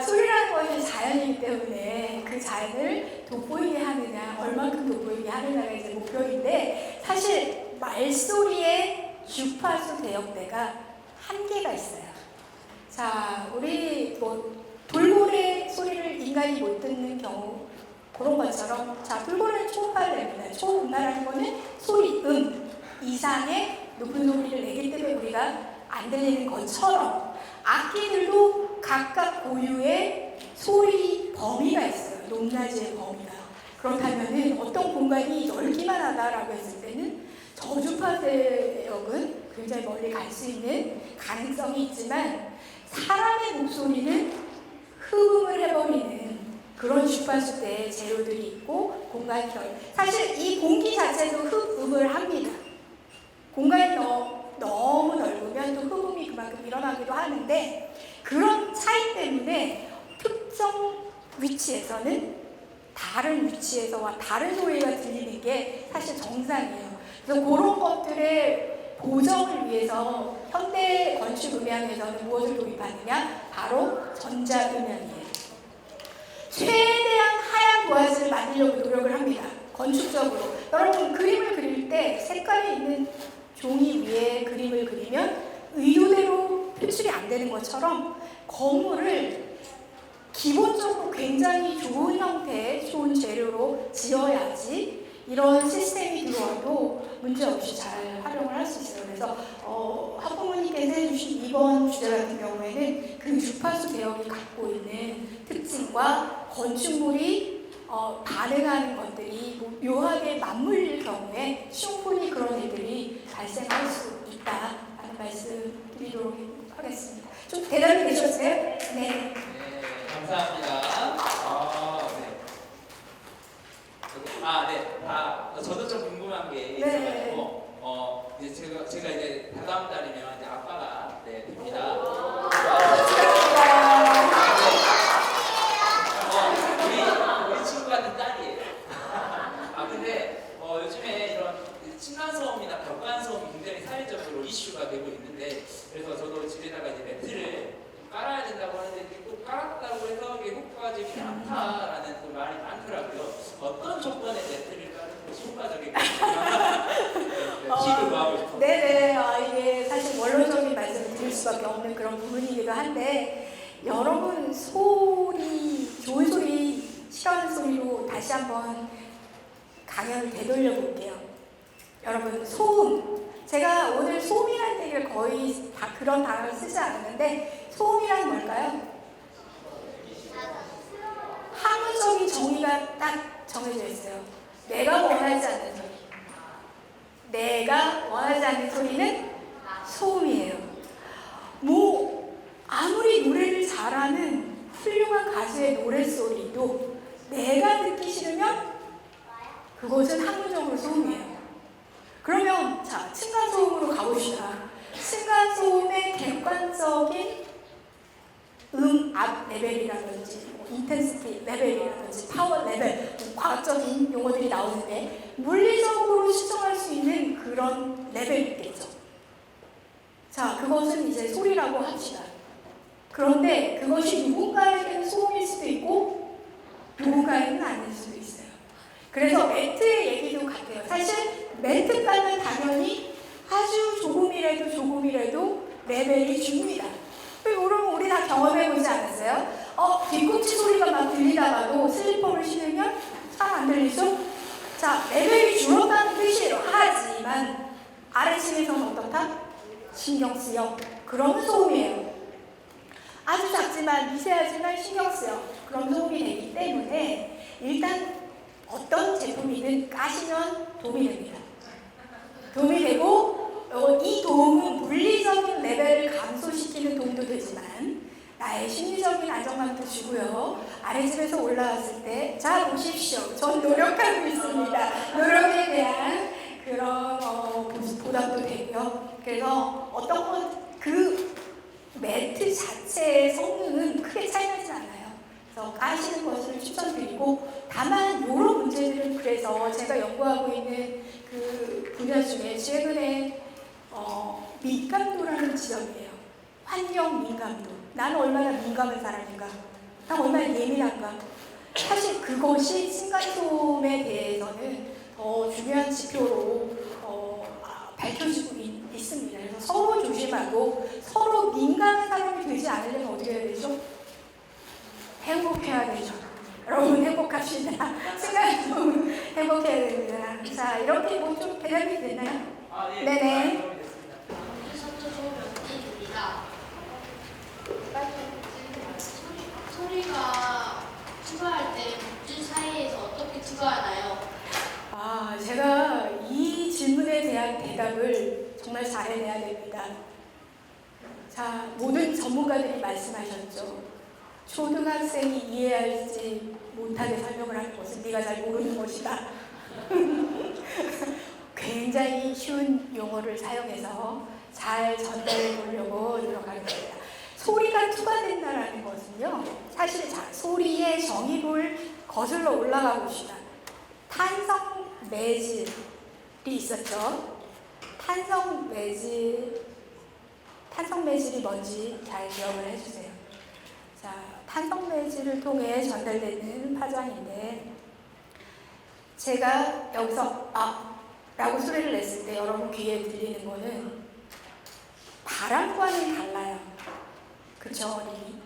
소리라는 것이 자연이기 때문에 그 자연을 돋보이게 하느냐, 얼만큼 돋보이게 하느냐가 이제 목표인데 사실 말소리의 주파수 대역대가 한계가 있어요. 자, 우리 돌고래 소리를 인간이 못 듣는 경우 그런 것처럼 자, 돌고래는 초음파를 초음파라는 거는 소리, 이상의 높은 소리를 내기 때문에 우리가 안 들리는 것처럼 악기들도 각각 고유의 소리 범위가 있어요. 높낮이의 범위가. 그렇다면 어떤 공간이 넓기만 하다라고 했을 때는 저주파 대역은 굉장히 멀리 갈 수 있는 가능성이 있지만 사람의 목소리는 흡음을 해버리는 그런 주파수대의 재료들이 있고 공간이 사실 이 공기 자체도 흡음을 합니다. 공간이 너무 넓으면 또 흡음이 그만큼 일어나기도 하는데 그런 차이 때문에 특정 위치에서는 다른 위치에서와 다른 소리가 들리는 게 사실 정상이에요. 그래서 그런 것들의 보정을 위해서 현대 건축 음향에서는 무엇을 도입하느냐? 바로 전자음향이에요. 최대한 하얀 도화지를 만들려고 노력을 합니다. 건축적으로. 여러분 그림을 그릴 때 색깔이 있는 종이 위에 그림을 그리면 의도대로 표출이 안 되는 것처럼 건물을 기본적으로 굉장히 좋은 형태의 좋은 재료로 지어야지 이런 시스템이 들어와도 문제없이 잘 활용을 할 수 있어요. 그래서 학부모님께서 해주신 2번 주제 같은 경우에는 그 주파수 대역이 갖고 있는 특징과 건축물이 반응하는 것들이 묘하게 맞물릴 경우에 충분히 그런 일들이 발생할 수 있다라는 말씀 드리도록 하겠습니다. 좀 대답이 되셨어요? 네. 네, 감사합니다. 저도 좀 궁금한 게 있어가지고, 이제 제가 이제 다다음 달이면 이제 아빠가 됩니다. 우리 친구 같은 딸이에요. 근데 요즘에 이런 층간소음이나 벽간소음이 굉장히 사회적으로 이슈가 되고 있는데, 그래서 저도 집에다가 이제 매트를 깔아야 된다고 하는데 꼭 깔았다고 해서 이게 효과적이지 않다라는 또 말이 많더라고요. 어떤 조건의 매트를 깔는 것이 효과적일까? 팁을 구하고 싶어요. 네네. 이게 사실 원론적인 말씀을 드릴 수밖에 없는 그런 부분이기도 한데 여러분 좋은 소리, 싫어하는 소리로 다시 한번 강연을 되돌려 볼게요. 여러분 소음, 제가 오늘 소음이라는 얘기를 거의 다 그런 단어를 쓰지 않았는데 소음이란 뭘까요? 학문적인 정의가 딱 정해져 있어요. 내가 원하지 않는 소리. 내가 원하지 않는 소리는 소음이에요. 뭐 아무리 노래를 잘하는 훌륭한 가수의 노랫소리도 내가 듣기 싫으면 그것은 학문적으로 소음이에요. 그러면 자, 층간소음으로 가봅시다. 층간소음의 객관적인 음압 레벨이라든지 인텐시티 레벨이라든지 파워 레벨, 과학적인 용어들이 나오는데 물리적으로 측정할 수 있는 그런 레벨이 있겠죠. 자, 그것은 이제 소리라고 합시다. 그런데 그것이 누군가에게는 소음일 수도 있고 누군가에게는 아닐 수도 있어요. 그래서 매트의 얘기도 같아요. 사실 매트 깔면 당연히 아주 조금이라도 레벨이 줍니다. 여러분 우리 다 경험해보지 않았어요? 뒤꿈치 소리가 막 들리다가도 슬리퍼를 신으면 잘 안 들리죠? 자, 레벨이 줄었다는 뜻이에요. 하지만 아래층에서는 어떻다? 신경 쓰여. 그러면 소음이에요. 아주 작지만 미세하지만 신경 쓰여. 그럼 소음이 되기 때문에 일단 어떤 제품이든 까시면 도움이 됩니다. 도움이 되고 이 도움은 물리적인 레벨을 감소시키는 도움도 되지만 나의 심리적인 안정감도 주고요. 아래집에서 올라왔을 때 자 보십시오. 전 노력하고 있습니다. 노력에 대한 그런 보답도 되고요. 그래서 어떤 그 매트 자체의 성능은 크게 차이나지 않아요. 그래서 까시는 것을 추천드리고 다만 이런 문제들은 그래서 제가 연구하고 있는 그 분야 중에 최근에 민감도라는 지점이에요. 환경 민감도. 나는 얼마나 민감한 사람인가? 난 얼마나 예민한가? 사실 그것이 층간소음에 대해서는 더 중요한 지표로 밝혀지고 있습니다. 그래서 서로 조심하고 서로 민감한 사람이 되지 않으려면 어떻게 해야 되죠? 행복해야 되죠. 여러분 행복합시다. 층간소음 행복해야 됩니다. 자, 이렇게 뭐 좀 대답이 됐나요? 네. 네네. 소리가 추가할 때 목줄 사이에서 어떻게 추가하나요? 제가 이 질문에 대한 대답을 정말 잘해내야 됩니다. 자, 모든 전문가들이 말씀하셨죠. 초등학생이 이해할지 못하게 설명을 하는 것은 네가 잘 모르는 것이다. 굉장히 쉬운 용어를 사용해서 잘 전달해 보려고 노력하겠습니다. 소리가 추가된다는 것은요. 사실 자, 소리의 정의를 거슬러 올라가 봅시다. 탄성 매질이 있었죠. 탄성 매질이 뭔지 잘 기억을 해주세요. 자, 탄성 매질을 통해 전달되는 파장인데 제가 여기서 라고 소리를 냈을 때 여러분 귀에 들리는 거는 바람과는 달라요. 그쵸, 어린이?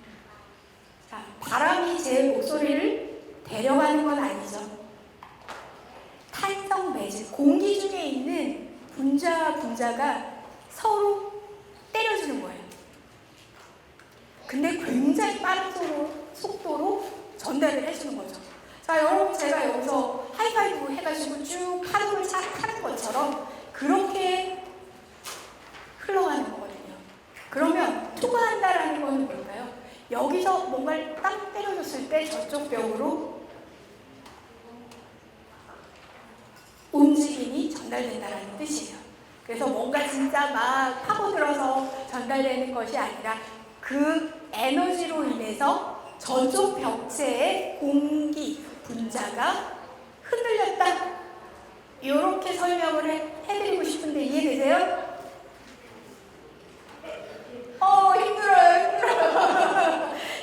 자, 바람이 제 목소리를 데려가는 건 아니죠. 탄성 매질, 공기 중에 있는 분자가 서로 때려주는 거예요. 근데 굉장히 빠른 속도로 전달을 해주는 거죠. 자, 여러분 제가 여기서 하이파이브 해가지고 쭉 파도를 타는 것처럼 그렇게 흘러가는 거거든요. 그러면 투과한다라는 건 뭘까요? 여기서 뭔가를 딱 때려줬을 때 저쪽 벽으로 움직임이 전달된다는 뜻이에요. 그래서 뭔가 진짜 막 파고들어서 전달되는 것이 아니라 그 에너지로 인해서 저쪽 벽체의 공기 분자가 흔들렸다. 이렇게 설명을 해드리고 싶은데 이해되세요? 힘들어요.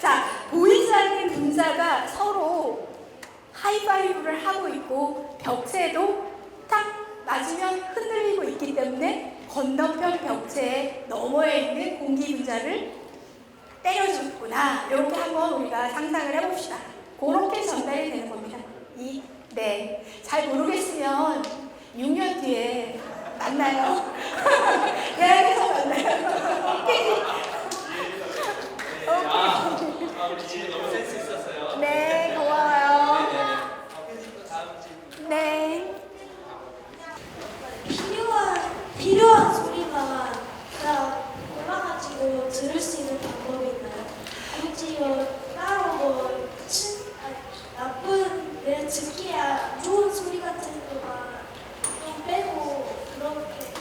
자, 보이지 않는 분자가 서로 하이파이브를 하고 있고 벽체도 딱 맞으면 흔들리고 있기 때문에 건너편 벽체 너머에 있는 공기 분자를 때려줬구나. 이렇게 한번 우리가 상상을 해봅시다. 그렇게 전달이 되는 겁니다. 네. 잘 모르겠으면 6년 뒤에 만나요. 예약해서 만나요. 우리 지금 너무 센스 있었어요. 네, 고마워요. 네네네. 또 다음 질문. 네. 필요한 소리만 골라가지고 들을 수 있는 방법이 있나요? 굳이 따로 나쁜 내 듣기에 안 좋은 소리 같은 거만 좀 빼고 그렇게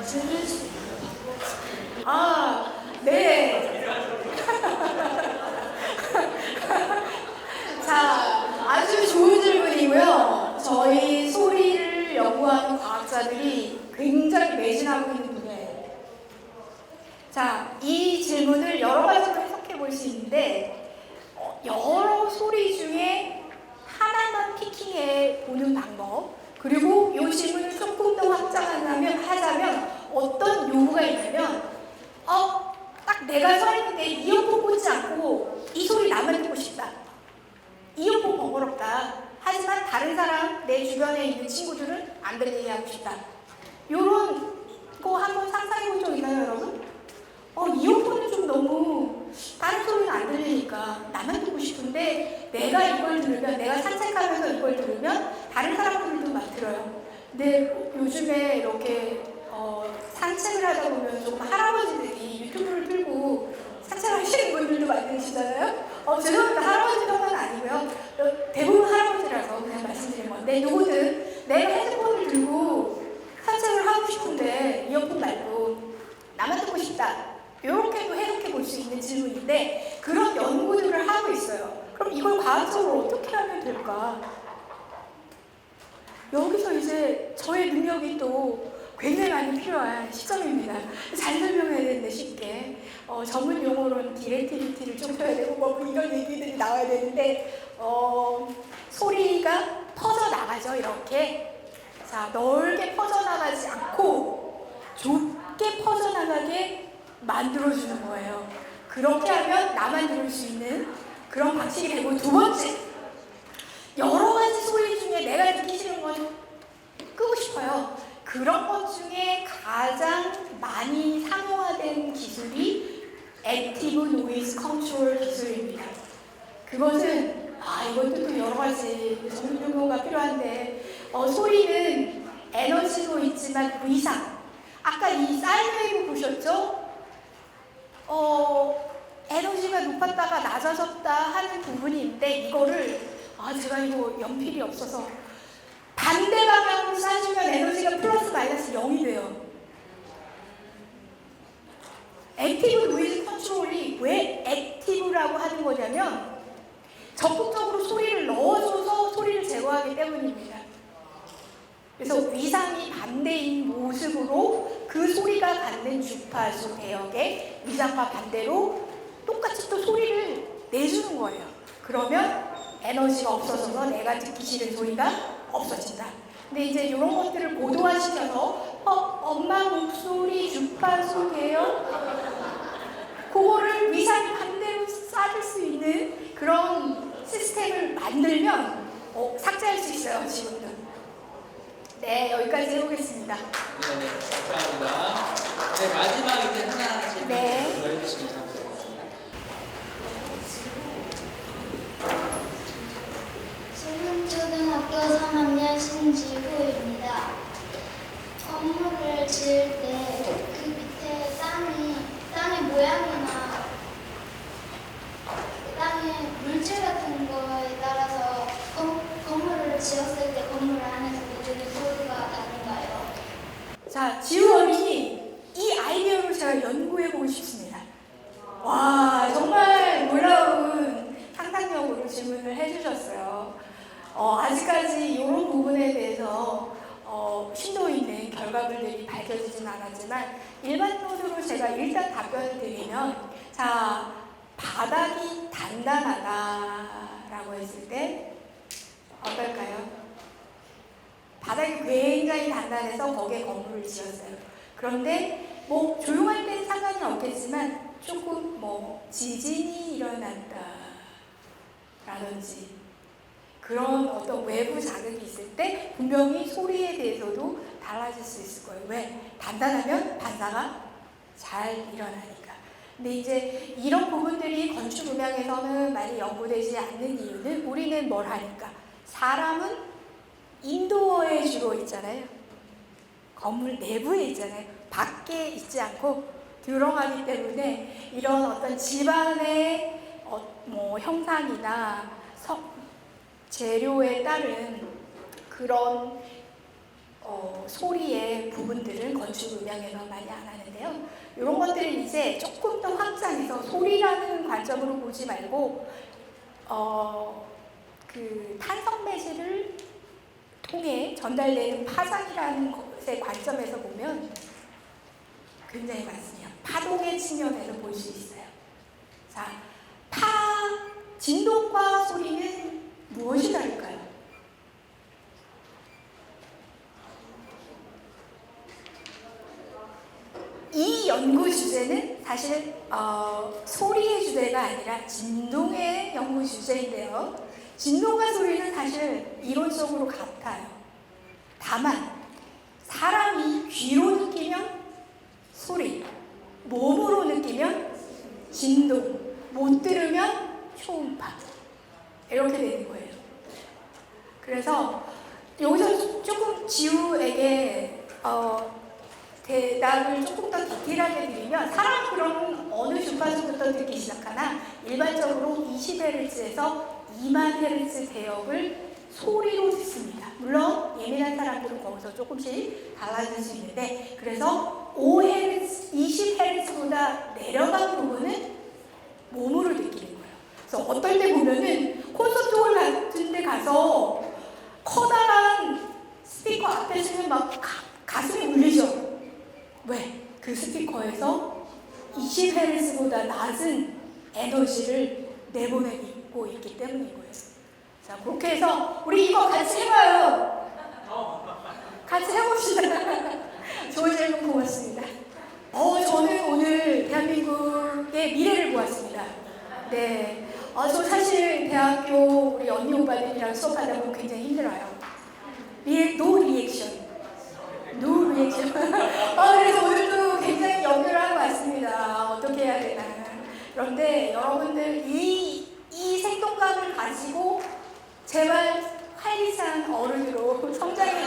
들을 수 있는 방법이 아, 네. 자, 아주 좋은 질문이고요. 저희 소리를 연구하는 과학자들이 굉장히 매진하고 있는 분야예요. 자, 이 질문을 여러 가지로 해석해 볼 수 있는데, 여러 소리 중에 하나만 피킹해 보는 방법, 그리고 이 질문을 조금 더 하자면 어떤 요구가 있냐면, 딱 내가 서 있는데 이어폰 꽂지 않고 이 소리 나만 듣고 싶다. 이어폰 번거롭다. 하지만 다른 사람, 내 주변에 있는 친구들은 안 들리게 하고 싶다. 요런 거 한번 상상해 본 적 있나요, 여러분? 이어폰은 좀 너무 다른 소리는 안 들리니까 나만 듣고 싶은데 내가 이걸 들으면, 내가 산책하면서 이걸 들으면 다른 사람들도 막 들어요. 근데 요즘에 이렇게 산책을 하다 보면 좀 할아버지들이 유튜브를 틀고 산책하시는 분들도 많으시잖아요. 죄송합니다. 할아버지뿐만 아니고요. 대부분 할아버지라서 그냥 말씀드린 건데, 누구든 내가 핸드폰을 들고 산책을 하고 싶은데 이어폰 말고 나만 듣고 싶다. 이렇게도 해석해 볼 수 있는 질문인데, 그런 연구들을 하고 있어요. 그럼 이걸 과학적으로 어떻게 하면 될까? 여기서 이제 저의 능력이 또 굉장히 많이 필요한 시점입니다. 잘 설명해야 되는데 쉽게. 전문 용어로는 디렉티비티를 좀 펴야 되고 뭐 이런 얘기들이 나와야 되는데, 소리가 퍼져나가죠, 이렇게. 자, 넓게 퍼져나가지 않고 좁게 퍼져나가게 만들어주는 거예요. 그렇게 하면 나만 들을 수 있는 그런 방식이 되고, 두 번째, 여러 가지 소리 중에 내가 듣기 싫은 건 끄고 싶어요. 그런 것 중에 가장 많이 상용화된 기술이 액티브 노이즈 컨트롤 기술입니다. 그것은 이것도 또 여러 가지 전문 용어가 필요한데, 소리는 에너지도 있지만 위상. 아까 이 사인웨이브 보셨죠? 에너지가 높았다가 낮아졌다 하는 부분이 있는데, 이거를 제가 이거 연필이 없어서 반대 방향으로 쏴주면 에너지가 플러스 마이너스 0이 돼요. 액티브 노이즈 컨트롤이 왜 액티브라고 하는 거냐면, 적극적으로 소리를 넣어줘서 소리를 제거하기 때문입니다. 그래서 위상이 반대인 모습으로 그 소리가 갖는 주파수 대역의 위상과 반대로 똑같이 또 소리를 내주는 거예요. 그러면 에너지가 없어져서 내가 듣기 싫은 소리가 없어진다. 근데 이제 이런 것들을 고도화시켜서 엄마 목소리 주파수 대역, 그거를 위상이 반대로 쏴줄 수 있는 그런 시스템을 만들면 삭제할 수 있어요, 지금도. 네, 여기까지 해보겠습니다. 네네, 감사합니다. 네, 마지막 이제 하나 질문 네. 더 해주시면 감사하겠습니다. 초등학교 3학년 신지구입니다. 건물을 지을 때 그 밑에 땅의 모양이나 땅의 물질 같은 거에 따라서 건물을 지었을 때 건물 안에서 들리는 소리가 다른가요? 자, 지우 어린이, 이 아이디어를 제가 연구해보고 싶습니다. 와, 정말 놀라운 상상력으로 질문을 해주셨어요. 아직까지 이런 부분에 대해서 심도 있는 결과물들이 밝혀지진 않았지만, 일반적으로 제가 일단 답변을 드리면, 자, 바닥이 단단하다라고 했을 때 어떨까요? 바닥이 굉장히 단단해서 거기에 건물을 지었어요. 그런데 뭐 조용할 때는 상관은 없겠지만 조금 뭐 지진이 일어난다라든지 그런 어떤 외부 자극이 있을 때 분명히 소리에 대해서도 달라질 수 있을 거예요. 왜? 단단하면 반사가 잘 일어나니까. 근데 이제 이런 부분들이 건축 음향에서는 많이 연구되지 않는 이유는 우리는 뭘 하니까? 사람은 인도어에 주로 있잖아요. 건물 내부에 있잖아요. 밖에 있지 않고 들어가기 때문에 이런 어떤 집안의 형상이나 재료에 따른 그런 소리의 부분들은 건축 음향에서 많이 안 하는데요. 이런 것들은 이제 조금 더 확장해서 소리라는 관점으로 보지 말고 그 탄성 매질을 통해 전달되는 파장이라는 것의 관점에서 보면 굉장히 많습니다. 파동의 측면에서 볼 수 있어요. 자, 진동과 소리는 무엇이 다를까요? 이 연구 주제는 사실 소리의 주제가 아니라 진동의 연구 주제인데요. 진동과 소리는 사실 이론적으로 같아요. 다만 사람이 귀로 느끼면 소리, 몸으로 느끼면 진동, 못 들으면 초음파 이렇게 되는 거예요. 그래서 여기서 조금 지우에게 대답을 조금 더 디테일하게 드리면 사람 그럼 어느 주파수부터 듣기 시작하나 일반적으로 20Hz에서 2000Hz 대역을 소리로 듣습니다. 물론 예민한 사람들은 거기서 조금씩 달라질 수 있는데 그래서 5Hz, 20Hz보다 내려간 부분은 몸으로 느끼는 거예요. 그래서 어떨 때 보면은 콘서트홀 같은 데 가서 커다란 스피커 앞에 서면 막 가슴이 울리죠. 왜? 그 스피커에서 20Hz보다 낮은 에너지를 내보내고 있기 때문인 거예요. 자, 그렇게 해서 우리 이거 같이 해봐요. 같이 해봅시다. 좋은 질문 고맙습니다. 저는 오늘 대한민국의 미래를 보았습니다. 네. 저 사실 대학교 우리 언니 오빠들이랑 수업하다 보면 굉장히 힘들어요. 노 리액션. 그래서 오늘도 굉장히 연구를 하고 왔습니다. 어떻게 해야 되나. 그런데 여러분들 이 생동감을 가지고 제발 활기찬 어른으로 성장해